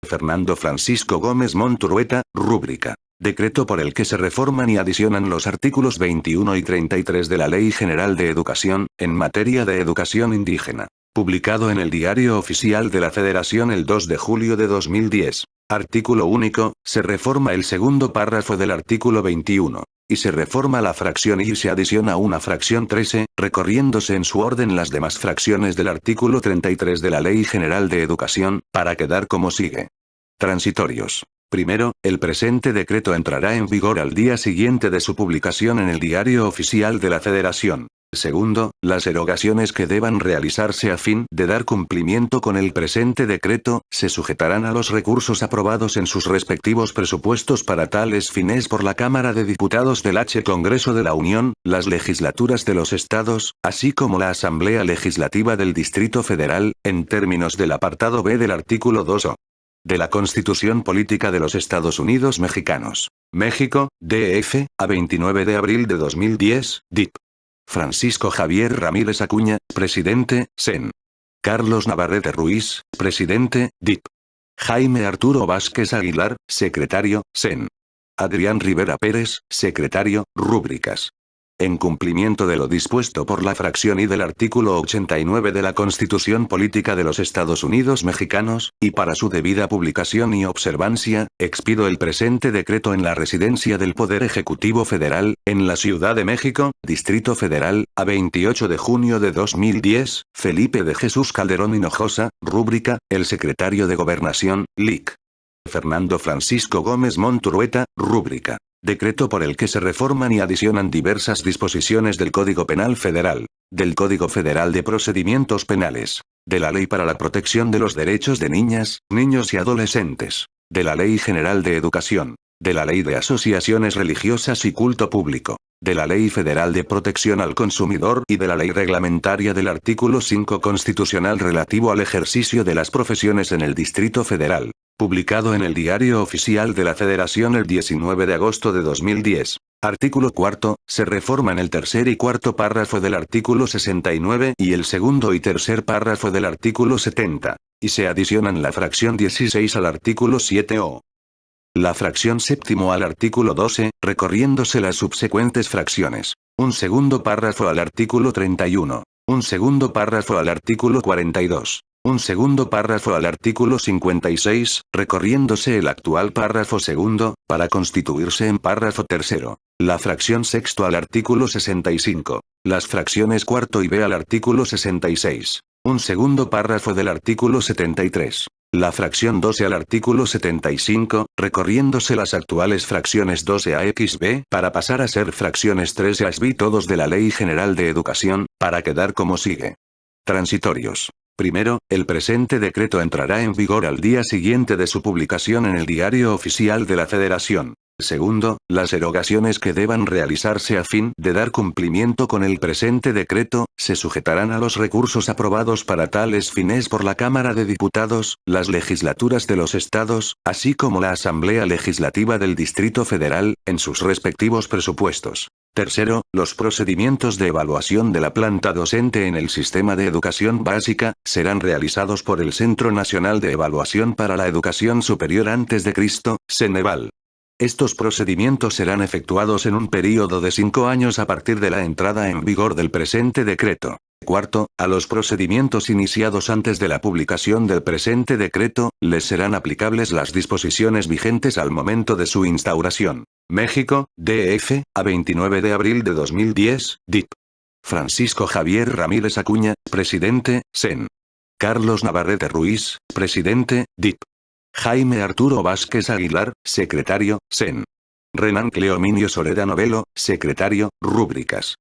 Speaker 1: Fernando Francisco Gómez Monturueta, rúbrica. Decreto por el que se reforman y adicionan los artículos 21 y 33 de la Ley General de Educación, en materia de educación indígena. Publicado en el Diario Oficial de la Federación el 2 de julio de 2010. Artículo único, se reforma el segundo párrafo del artículo 21. Y se reforma la fracción I y se adiciona una fracción 13, recorriéndose en su orden las demás fracciones del artículo 33 de la Ley General de Educación, para quedar como sigue. Transitorios. Primero, el presente decreto entrará en vigor al día siguiente de su publicación en el Diario Oficial de la Federación. Segundo, las erogaciones que deban realizarse a fin de dar cumplimiento con el presente decreto, se sujetarán a los recursos aprobados en sus respectivos presupuestos para tales fines por la Cámara de Diputados del H. Congreso de la Unión, las legislaturas de los estados, así como la Asamblea Legislativa del Distrito Federal, en términos del apartado B del artículo 2 de la Constitución Política de los Estados Unidos Mexicanos. México, DF, a 29 de abril de 2010, DIP. Francisco Javier Ramírez Acuña, presidente, CEN. Carlos Navarrete Ruiz, presidente, DIP. Jaime Arturo Vázquez Aguilar, secretario, CEN. Adrián Rivera Pérez, secretario, rúbricas. En cumplimiento de lo dispuesto por la fracción I del artículo 89 de la Constitución Política de los Estados Unidos Mexicanos, y para su debida publicación y observancia, expido el presente decreto en la residencia del Poder Ejecutivo Federal, en la Ciudad de México, Distrito Federal, a 28 de junio de 2010, Felipe de Jesús Calderón Hinojosa, rúbrica, el secretario de Gobernación, Lic. Fernando Francisco Gómez Monturueta, rúbrica. Decreto por el que se reforman y adicionan diversas disposiciones del Código Penal Federal, del Código Federal de Procedimientos Penales, de la Ley para la Protección de los Derechos de Niñas, Niños y Adolescentes, de la Ley General de Educación, de la Ley de Asociaciones Religiosas y Culto Público, de la Ley Federal de Protección al Consumidor y de la Ley Reglamentaria del artículo 5 constitucional relativo al ejercicio de las profesiones en el Distrito Federal. Publicado en el Diario Oficial de la Federación el 19 de agosto de 2010. Artículo 4, se reforman el tercer y cuarto párrafo del artículo 69 y el segundo y tercer párrafo del artículo 70, y se adicionan la fracción 16 al artículo 7 o la fracción séptimo al artículo 12, recorriéndose las subsecuentes fracciones. Un segundo párrafo al artículo 31. Un segundo párrafo al artículo 42. Un segundo párrafo al artículo 56, recorriéndose el actual párrafo segundo, para constituirse en párrafo tercero. La fracción sexto al artículo 65. Las fracciones cuarto y b al artículo 66. Un segundo párrafo del artículo 73. La fracción 12 al artículo 75, recorriéndose las actuales fracciones 12 a xb para pasar a ser fracciones 13 a xb todos de la Ley General de Educación, para quedar como sigue. Transitorios. Primero, el presente decreto entrará en vigor al día siguiente de su publicación en el Diario Oficial de la Federación. Segundo, las erogaciones que deban realizarse a fin de dar cumplimiento con el presente decreto, se sujetarán a los recursos aprobados para tales fines por la Cámara de Diputados, las legislaturas de los estados, así como la Asamblea Legislativa del Distrito Federal, en sus respectivos presupuestos. Tercero, los procedimientos de evaluación de la planta docente en el sistema de educación básica, serán realizados por el Centro Nacional de Evaluación para la Educación Superior antes de Cristo, CENEVAL. Estos procedimientos serán efectuados en un período de 5 años a partir de la entrada en vigor del presente decreto. Cuarto, a los procedimientos iniciados antes de la publicación del presente decreto, les serán aplicables las disposiciones vigentes al momento de su instauración. México, DF, a 29 de abril de 2010, DIP. Francisco Javier Ramírez Acuña, presidente, CEN. Carlos Navarrete Ruiz, presidente, DIP. Jaime Arturo Vázquez Aguilar, secretario, CEN. Renan Cleominio Soleda Novelo, secretario, Rúbricas.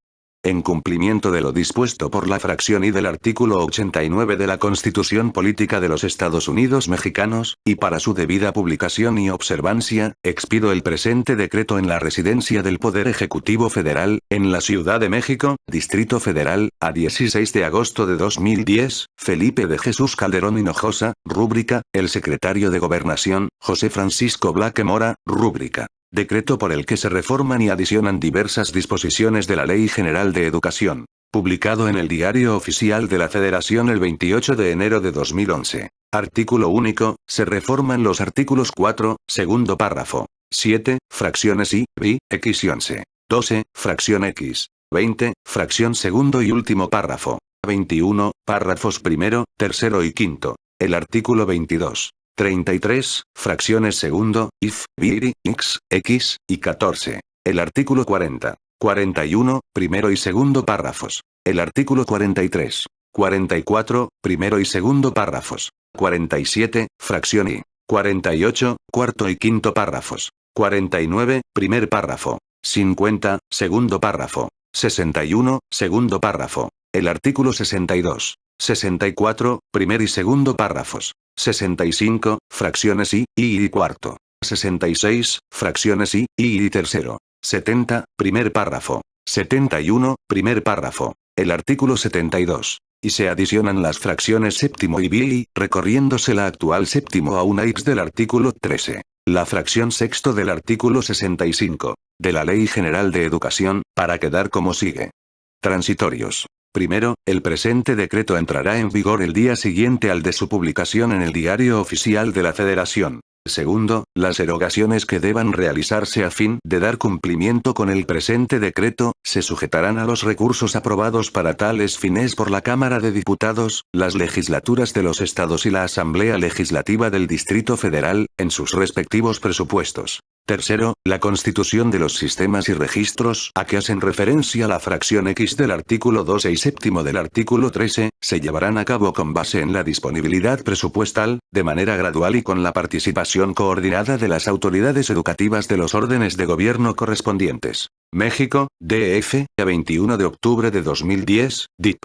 Speaker 1: En cumplimiento de lo dispuesto por la fracción I del artículo 89 de la Constitución Política de los Estados Unidos Mexicanos, y para su debida publicación y observancia, expido el presente decreto en la residencia del Poder Ejecutivo Federal, en la Ciudad de México, Distrito Federal, a 16 de agosto de 2010, Felipe de Jesús Calderón Hinojosa, rúbrica, el secretario de Gobernación, José Francisco Blaque Mora, rúbrica. Decreto por el que se reforman y adicionan diversas disposiciones de la Ley General de Educación. Publicado en el Diario Oficial de la Federación el 28 de enero de 2011. Artículo único, se reforman los artículos 4, segundo párrafo. 7, fracciones I, B, X y 11. 12, fracción X. 20, fracción segundo y último párrafo. 21, párrafos primero, tercero y quinto. El artículo 22. 33, fracciones segundo, if, vir, x, x, y 14. El artículo 40. 41, primero y segundo párrafos. El artículo 43. 44, primero y segundo párrafos. 47, fracción I. 48, cuarto y quinto párrafos. 49, primer párrafo. 50, segundo párrafo. 61, segundo párrafo. El artículo 62. 64, primer y segundo párrafos. 65, fracciones I, y cuarto. 66, fracciones I, y tercero. 70, primer párrafo. 71, primer párrafo. El artículo 72. Y se adicionan las fracciones séptimo y bi, recorriéndose la actual séptimo a una x del artículo 13. La fracción sexto del artículo 65. De la Ley General de Educación, para quedar como sigue. Transitorios. Primero, el presente decreto entrará en vigor el día siguiente al de su publicación en el Diario Oficial de la Federación. Segundo, las erogaciones que deban realizarse a fin de dar cumplimiento con el presente decreto, se sujetarán a los recursos aprobados para tales fines por la Cámara de Diputados, las legislaturas de los estados y la Asamblea Legislativa del Distrito Federal, en sus respectivos presupuestos. Tercero, la constitución de los sistemas y registros a que hacen referencia la fracción X del artículo 12 y séptimo del artículo 13, se llevarán a cabo con base en la disponibilidad presupuestal, de manera gradual y con la participación coordinada de las autoridades educativas de los órdenes de gobierno correspondientes. México, DF, a 21 de octubre de 2010, DIP.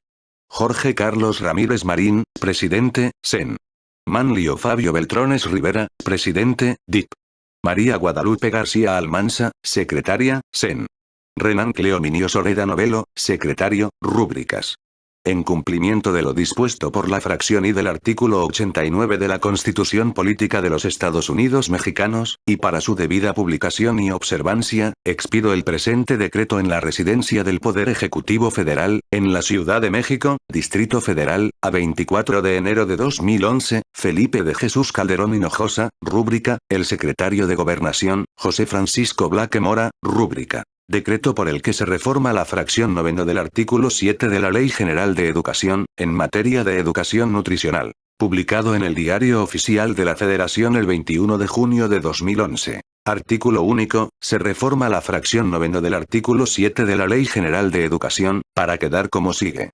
Speaker 1: Jorge Carlos Ramírez Marín, presidente, CEN. Manlio Fabio Beltrones Rivera, presidente, DIP. María Guadalupe García Almanza, secretaria, CEN. Renan Cleominio Soleda Novelo, secretario, Rúbricas. En cumplimiento de lo dispuesto por la fracción I del artículo 89 de la Constitución Política de los Estados Unidos Mexicanos, y para su debida publicación y observancia, expido el presente decreto en la residencia del Poder Ejecutivo Federal, en la Ciudad de México, Distrito Federal, a 24 de enero de 2011, Felipe de Jesús Calderón Hinojosa, rúbrica, el secretario de Gobernación, José Francisco Blaque Mora, rúbrica. Decreto por el que se reforma la fracción noveno del artículo 7 de la Ley General de Educación, en materia de educación nutricional. Publicado en el Diario Oficial de la Federación el 21 de junio de 2011. Artículo único, se reforma la fracción noveno del artículo 7 de la Ley General de Educación, para quedar como sigue.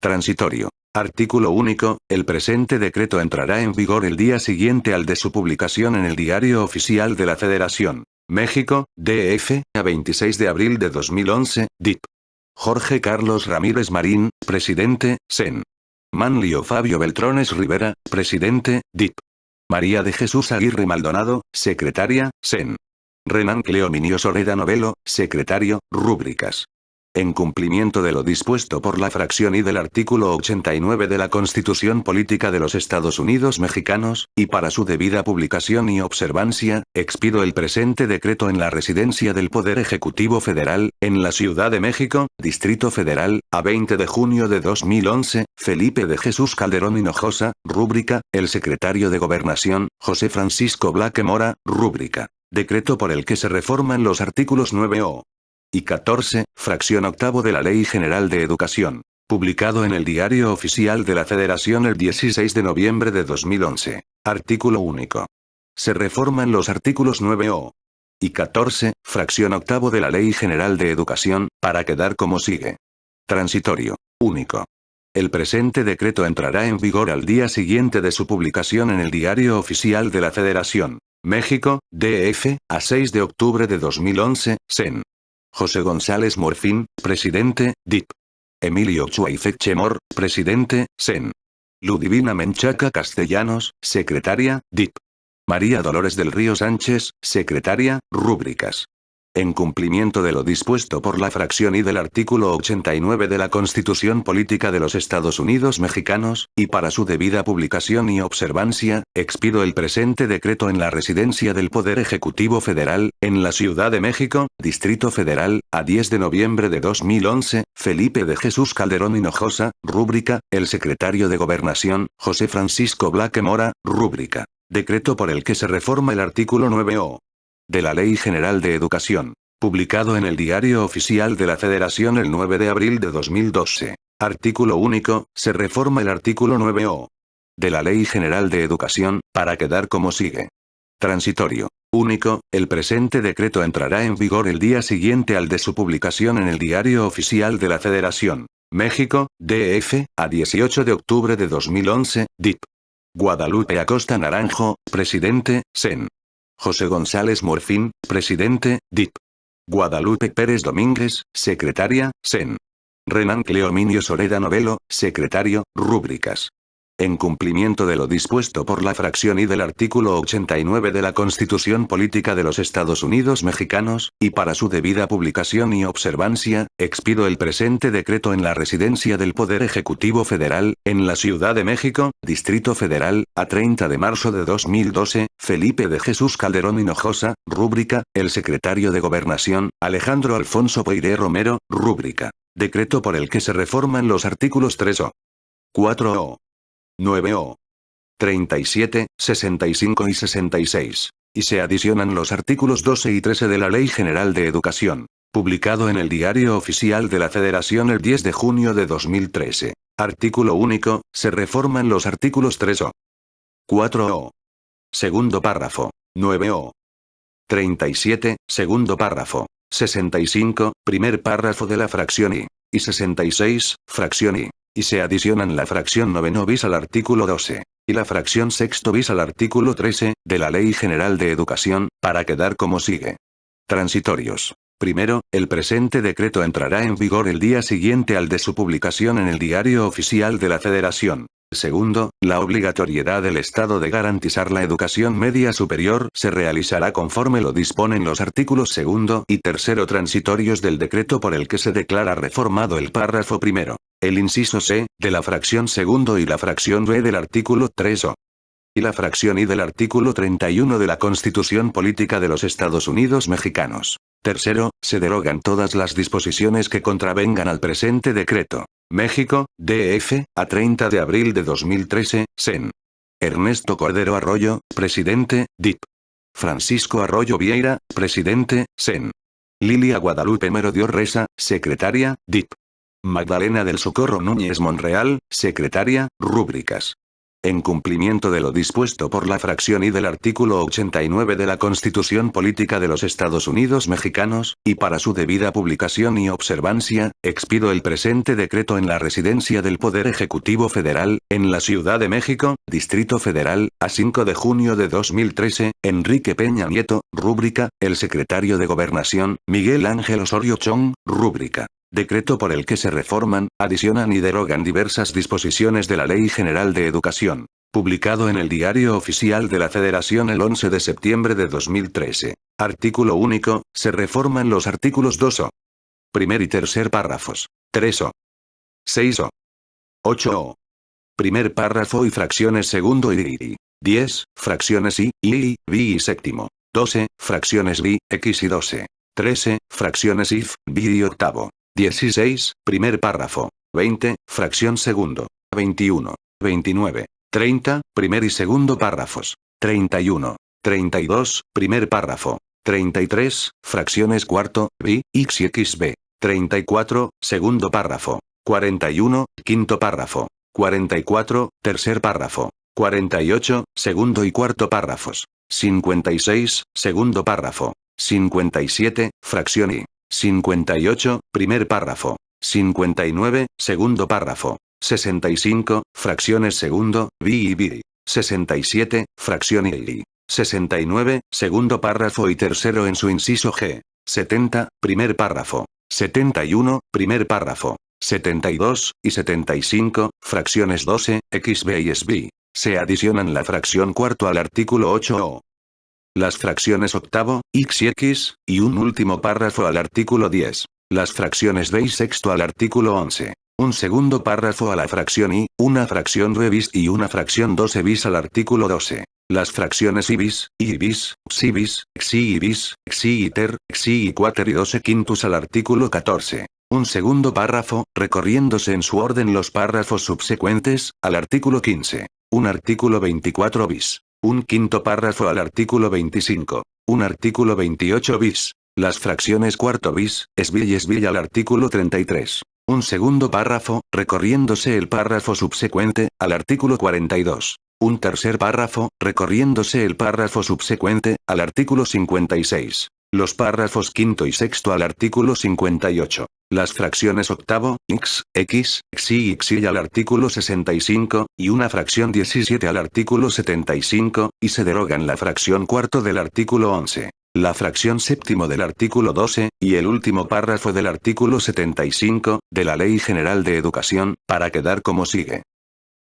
Speaker 1: Transitorio. Artículo único, el presente decreto entrará en vigor el día siguiente al de su publicación en el Diario Oficial de la Federación. México, DF, a 26 de abril de 2011, DIP. Jorge Carlos Ramírez Marín, presidente, SEN. Manlio Fabio Beltrones Rivera, presidente, DIP. María de Jesús Aguirre Maldonado, secretaria, SEN. Renan Cleominio Soreda Novelo, secretario, rúbricas. En cumplimiento de lo dispuesto por la fracción I del artículo 89 de la Constitución Política de los Estados Unidos Mexicanos, y para su debida publicación y observancia, expido el presente decreto en la residencia del Poder Ejecutivo Federal, en la Ciudad de México, Distrito Federal, a 20 de junio de 2011, Felipe de Jesús Calderón Hinojosa, rúbrica, el secretario de Gobernación, José Francisco Blaque Mora, rúbrica. Decreto por el que se reforman los artículos 9o y 14, fracción octavo de la Ley General de Educación, publicado en el Diario Oficial de la Federación el 16 de noviembre de 2011. Artículo único. Se reforman los artículos 9o y 14, fracción octavo de la Ley General de Educación, para quedar como sigue. Transitorio. Único. El presente decreto entrará en vigor al día siguiente de su publicación en el Diario Oficial de la Federación. México, DF, a 6 de octubre de 2011, SEN. José González Morfín, presidente, DIP. Emilio Chuaifec Chemor, presidente, SEN. Ludivina Menchaca Castellanos, secretaria, DIP. María Dolores del Río Sánchez, secretaria, rúbricas. En cumplimiento de lo dispuesto por la fracción I del artículo 89 de la Constitución Política de los Estados Unidos Mexicanos, y para su debida publicación y observancia, expido el presente decreto en la residencia del Poder Ejecutivo Federal, en la Ciudad de México, Distrito Federal, a 10 de noviembre de 2011, Felipe de Jesús Calderón Hinojosa, rúbrica, el secretario de Gobernación, José Francisco Blaque Mora, rúbrica. Decreto por el que se reforma el artículo 9o de la Ley General de Educación, publicado en el Diario Oficial de la Federación el 9 de abril de 2012. Artículo único, se reforma el artículo 9o de la Ley General de Educación, para quedar como sigue. Transitorio. Único, el presente decreto entrará en vigor el día siguiente al de su publicación en el Diario Oficial de la Federación. México, DF, a 18 de octubre de 2011, DIP. Guadalupe Acosta Naranjo, presidente, SEN. José González Morfín, presidente, DIP. Guadalupe Pérez Domínguez, secretaria, SEN. Renan Cleominio Soreda Novelo, secretario, rúbricas. En cumplimiento de lo dispuesto por la fracción I del artículo 89 de la Constitución Política de los Estados Unidos Mexicanos, y para su debida publicación y observancia, expido el presente decreto en la residencia del Poder Ejecutivo Federal, en la Ciudad de México, Distrito Federal, a 30 de marzo de 2012, Felipe de Jesús Calderón Hinojosa, rúbrica, el secretario de Gobernación, Alejandro Alfonso Peiré Romero, rúbrica. Decreto por el que se reforman los artículos 3o, 4o, 9o, 37, 65 y 66. Y se adicionan los artículos 12 y 13 de la Ley General de Educación, publicado en el Diario Oficial de la Federación el 10 de junio de 2013. Artículo único, se reforman los artículos 3o, 4o, segundo párrafo, 9o, 37, segundo párrafo, 65, primer párrafo de la fracción I, y 66, fracción I. Y se adicionan la fracción noveno bis al artículo 12, y la fracción sexto bis al artículo 13, de la Ley General de Educación, para quedar como sigue. Transitorios. Primero, el presente decreto entrará en vigor el día siguiente al de su publicación en el Diario Oficial de la Federación. Segundo, la obligatoriedad del Estado de garantizar la educación media superior se realizará conforme lo disponen los artículos segundo y tercero transitorios del decreto por el que se declara reformado el párrafo primero, el inciso C, de la fracción segundo y la fracción B del artículo 3o. Y la fracción I del artículo 31 de la Constitución Política de los Estados Unidos Mexicanos. Tercero, se derogan todas las disposiciones que contravengan al presente decreto. México, DF, a 30 de abril de 2013, SEN. Ernesto Cordero Arroyo, presidente, DIP. Francisco Arroyo Vieira, presidente, SEN. Lilia Guadalupe Merodio Resa, secretaria, DIP. Magdalena del Socorro Núñez Monreal, secretaria, rúbricas. En cumplimiento de lo dispuesto por la fracción I del artículo 89 de la Constitución Política de los Estados Unidos Mexicanos, y para su debida publicación y observancia, expido el presente decreto en la residencia del Poder Ejecutivo Federal, en la Ciudad de México, Distrito Federal, a 5 de junio de 2013, Enrique Peña Nieto, rúbrica, el secretario de Gobernación, Miguel Ángel Osorio Chong, rúbrica. Decreto por el que se reforman, adicionan y derogan diversas disposiciones de la Ley General de Educación. Publicado en el Diario Oficial de la Federación el 11 de septiembre de 2013. Artículo único, se reforman los artículos 2o. Primer y tercer párrafos. 3o. 6o. 8o. Primer párrafo y fracciones segundo y 10, fracciones I, B y séptimo. 12, fracciones B, X y 12. 13, fracciones if, B y octavo. 16, primer párrafo. 20, fracción segundo. 21, 29, 30, primer y segundo párrafos. 31, 32, primer párrafo. 33, fracciones cuarto, B, X y XB. 34, segundo párrafo. 41, quinto párrafo. 44, tercer párrafo. 48, segundo y cuarto párrafos. 56, segundo párrafo. 57, fracción I. 58, primer párrafo. 59, segundo párrafo. 65, fracciones segundo, B y B. 67, fracción I. 69, segundo párrafo y tercero en su inciso G. 70, primer párrafo. 71, primer párrafo. 72 y 75, fracciones 12, XB y SB. Se adicionan la fracción cuarto al artículo 8o. Las fracciones octavo, X y X, y un último párrafo al artículo 10. Las fracciones B y sexto al artículo 11. Un segundo párrafo a la fracción I, una fracción B bis y una fracción 12 bis al artículo 12. Las fracciones I bis, XI bis, XI bis, XI ter, XI quater y 12 quintus al artículo 14. Un segundo párrafo, recorriéndose en su orden los párrafos subsecuentes, al artículo 15. Un artículo 24 bis. Un quinto párrafo al artículo 25. Un artículo 28 bis. Las fracciones cuarto bis, SB y SB al artículo 33. Un segundo párrafo, recorriéndose el párrafo subsecuente, al artículo 42. Un tercer párrafo, recorriéndose el párrafo subsecuente, al artículo 56. Los párrafos quinto y sexto al artículo 58. Las fracciones octavo, X, XI y XI al artículo 65, y una fracción 17 al artículo 75, y se derogan la fracción cuarto del artículo 11. La fracción séptimo del artículo 12, y el último párrafo del artículo 75, de la Ley General de Educación, para quedar como sigue.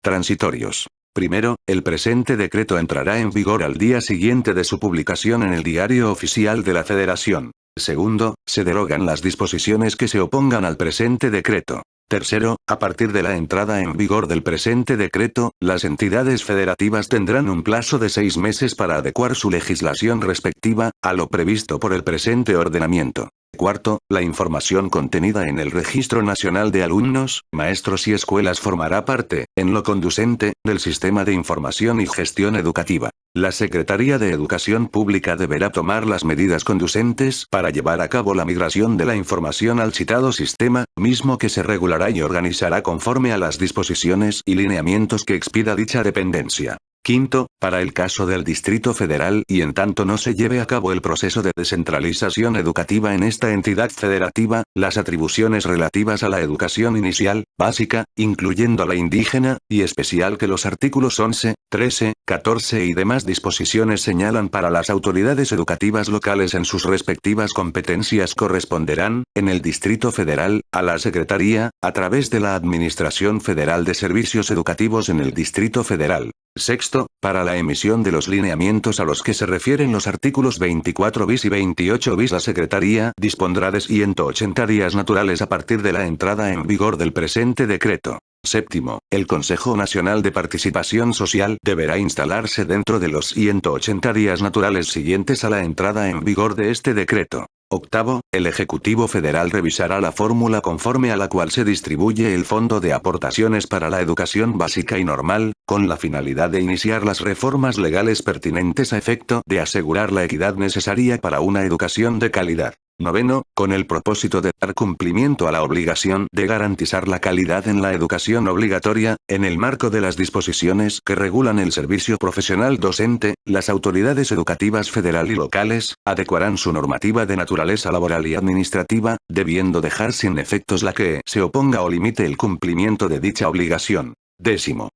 Speaker 1: Transitorios. Primero, el presente decreto entrará en vigor al día siguiente de su publicación en el Diario Oficial de la Federación. Segundo, se derogan las disposiciones que se opongan al presente decreto. Tercero, a partir de la entrada en vigor del presente decreto, las entidades federativas tendrán un plazo de 6 meses para adecuar su legislación respectiva, a lo previsto por el presente ordenamiento. Cuarto, la información contenida en el Registro Nacional de Alumnos, Maestros y Escuelas formará parte, en lo conducente, del Sistema de Información y Gestión Educativa. La Secretaría de Educación Pública deberá tomar las medidas conducentes para llevar a cabo la migración de la información al citado sistema, mismo que se regulará y organizará conforme a las disposiciones y lineamientos que expida dicha dependencia. Quinto, para el caso del Distrito Federal y en tanto no se lleve a cabo el proceso de descentralización educativa en esta entidad federativa, las atribuciones relativas a la educación inicial, básica, incluyendo la indígena, y especial que los artículos 11, 13, 14 y demás disposiciones señalan para las autoridades educativas locales en sus respectivas competencias corresponderán, en el Distrito Federal, a la Secretaría, a través de la Administración Federal de Servicios Educativos en el Distrito Federal. Sexto, para la emisión de los lineamientos a los que se refieren los artículos 24 bis y 28 bis la Secretaría dispondrá de 180 días naturales a partir de la entrada en vigor del presente decreto. Séptimo, el Consejo Nacional de Participación Social deberá instalarse dentro de los 180 días naturales siguientes a la entrada en vigor de este decreto. Octavo, el Ejecutivo Federal revisará la fórmula conforme a la cual se distribuye el Fondo de Aportaciones para la Educación Básica y Normal, con la finalidad de iniciar las reformas legales pertinentes a efecto de asegurar la equidad necesaria para una educación de calidad. Noveno, con el propósito de dar cumplimiento a la obligación de garantizar la calidad en la educación obligatoria, en el marco de las disposiciones que regulan el servicio profesional docente, las autoridades educativas federal y locales, adecuarán su normativa de naturaleza laboral y administrativa, debiendo dejar sin efectos la que se oponga o limite el cumplimiento de dicha obligación. Décimo.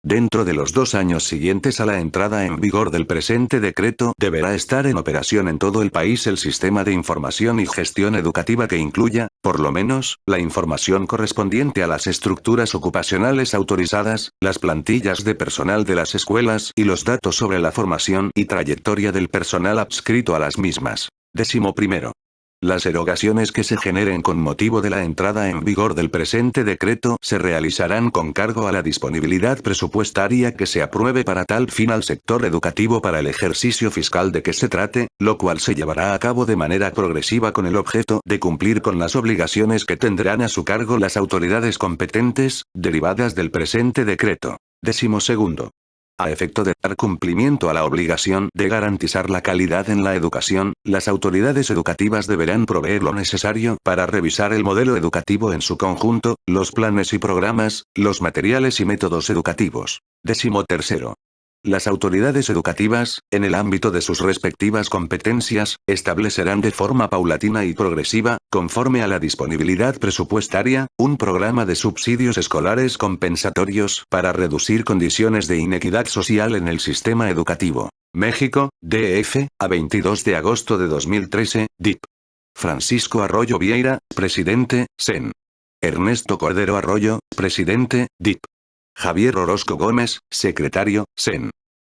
Speaker 1: Dentro de los 2 años siguientes a la entrada en vigor del presente decreto, deberá estar en operación en todo el país el sistema de información y gestión educativa que incluya, por lo menos, la información correspondiente a las estructuras ocupacionales autorizadas, las plantillas de personal de las escuelas y los datos sobre la formación y trayectoria del personal adscrito a las mismas. 11. Las erogaciones que se generen con motivo de la entrada en vigor del presente decreto se realizarán con cargo a la disponibilidad presupuestaria que se apruebe para tal fin al sector educativo para el ejercicio fiscal de que se trate, lo cual se llevará a cabo de manera progresiva con el objeto de cumplir con las obligaciones que tendrán a su cargo las autoridades competentes, derivadas del presente decreto. 12. A efecto de dar cumplimiento a la obligación de garantizar la calidad en la educación, las autoridades educativas deberán proveer lo necesario para revisar el modelo educativo en su conjunto, los planes y programas, los materiales y métodos educativos. 13. Las autoridades educativas, en el ámbito de sus respectivas competencias, establecerán de forma paulatina y progresiva, conforme a la disponibilidad presupuestaria, un programa de subsidios escolares compensatorios para reducir condiciones de inequidad social en el sistema educativo. México, DF, a 22 de agosto de 2013, DIP. Francisco Arroyo Vieira, presidente, SEN. Ernesto Cordero Arroyo, presidente, DIP. Javier Orozco Gómez, secretario, SEN.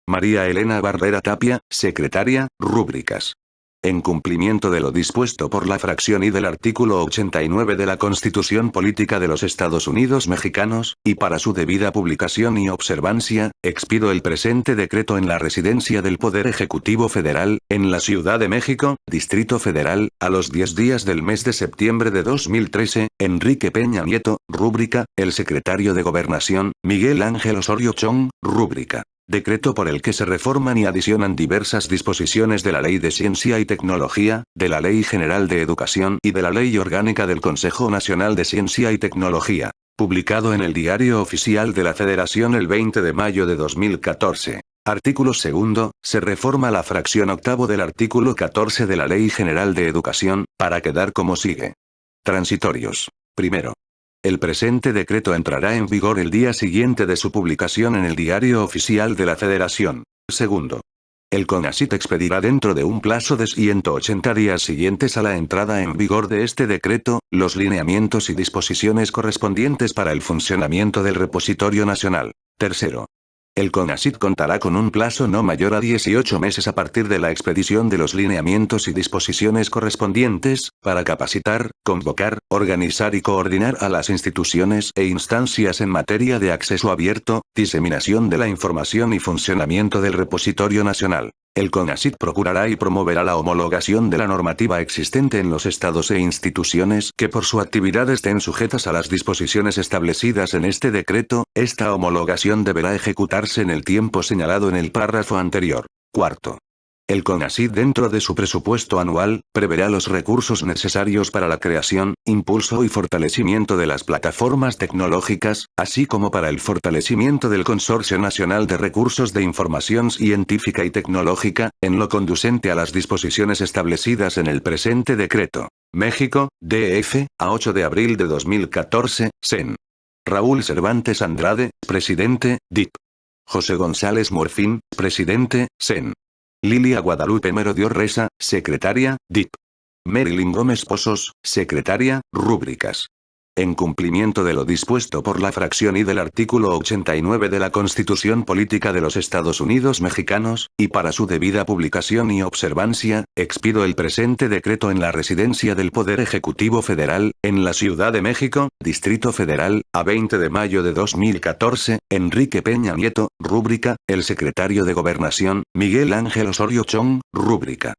Speaker 1: María Elena Barrera Tapia, secretaria, Rúbricas. En cumplimiento de lo dispuesto por la fracción I del artículo 89 de la Constitución Política de los Estados Unidos Mexicanos, y para su debida publicación y observancia, expido el presente decreto en la residencia del Poder Ejecutivo Federal, en la Ciudad de México, Distrito Federal, a los 10 días del mes de septiembre de 2013, Enrique Peña Nieto, rúbrica, el secretario de Gobernación, Miguel Ángel Osorio Chong, rúbrica. Decreto por el que se reforman y adicionan diversas disposiciones de la Ley de Ciencia y Tecnología, de la Ley General de Educación y de la Ley Orgánica del Consejo Nacional de Ciencia y Tecnología. Publicado en el Diario Oficial de la Federación el 20 de mayo de 2014. Artículo 2. Se reforma la fracción 8 del artículo 14 de la Ley General de Educación, para quedar como sigue. Transitorios. Primero. El presente decreto entrará en vigor el día siguiente de su publicación en el Diario Oficial de la Federación. Segundo. El CONACYT expedirá dentro de un plazo de 180 días siguientes a la entrada en vigor de este decreto, los lineamientos y disposiciones correspondientes para el funcionamiento del repositorio nacional. Tercero. El CONACYT contará con un plazo no mayor a 18 meses a partir de la expedición de los lineamientos y disposiciones correspondientes, para capacitar, convocar, organizar y coordinar a las instituciones e instancias en materia de acceso abierto, diseminación de la información y funcionamiento del repositorio nacional. El CONACYT procurará y promoverá la homologación de la normativa existente en los estados e instituciones que por su actividad estén sujetas a las disposiciones establecidas en este decreto. Esta homologación deberá ejecutarse en el tiempo señalado en el párrafo anterior. Cuarto. El CONACYT dentro de su presupuesto anual, preverá los recursos necesarios para la creación, impulso y fortalecimiento de las plataformas tecnológicas, así como para el fortalecimiento del Consorcio Nacional de Recursos de Información Científica y Tecnológica, en lo conducente a las disposiciones establecidas en el presente decreto. México, DF, a 8 de abril de 2014, SEN. Raúl Cervantes Andrade, presidente, DIP. José González Morfín, presidente, SEN. Lilia Guadalupe Merodio Reza, secretaria, DIP. Marilyn Gómez Pozos, secretaria, Rúbricas. En cumplimiento de lo dispuesto por la fracción I del artículo 89 de la Constitución Política de los Estados Unidos Mexicanos, y para su debida publicación y observancia, expido el presente decreto en la residencia del Poder Ejecutivo Federal, en la Ciudad de México, Distrito Federal, a 20 de mayo de 2014, Enrique Peña Nieto, rúbrica, el secretario de Gobernación, Miguel Ángel Osorio Chong, rúbrica.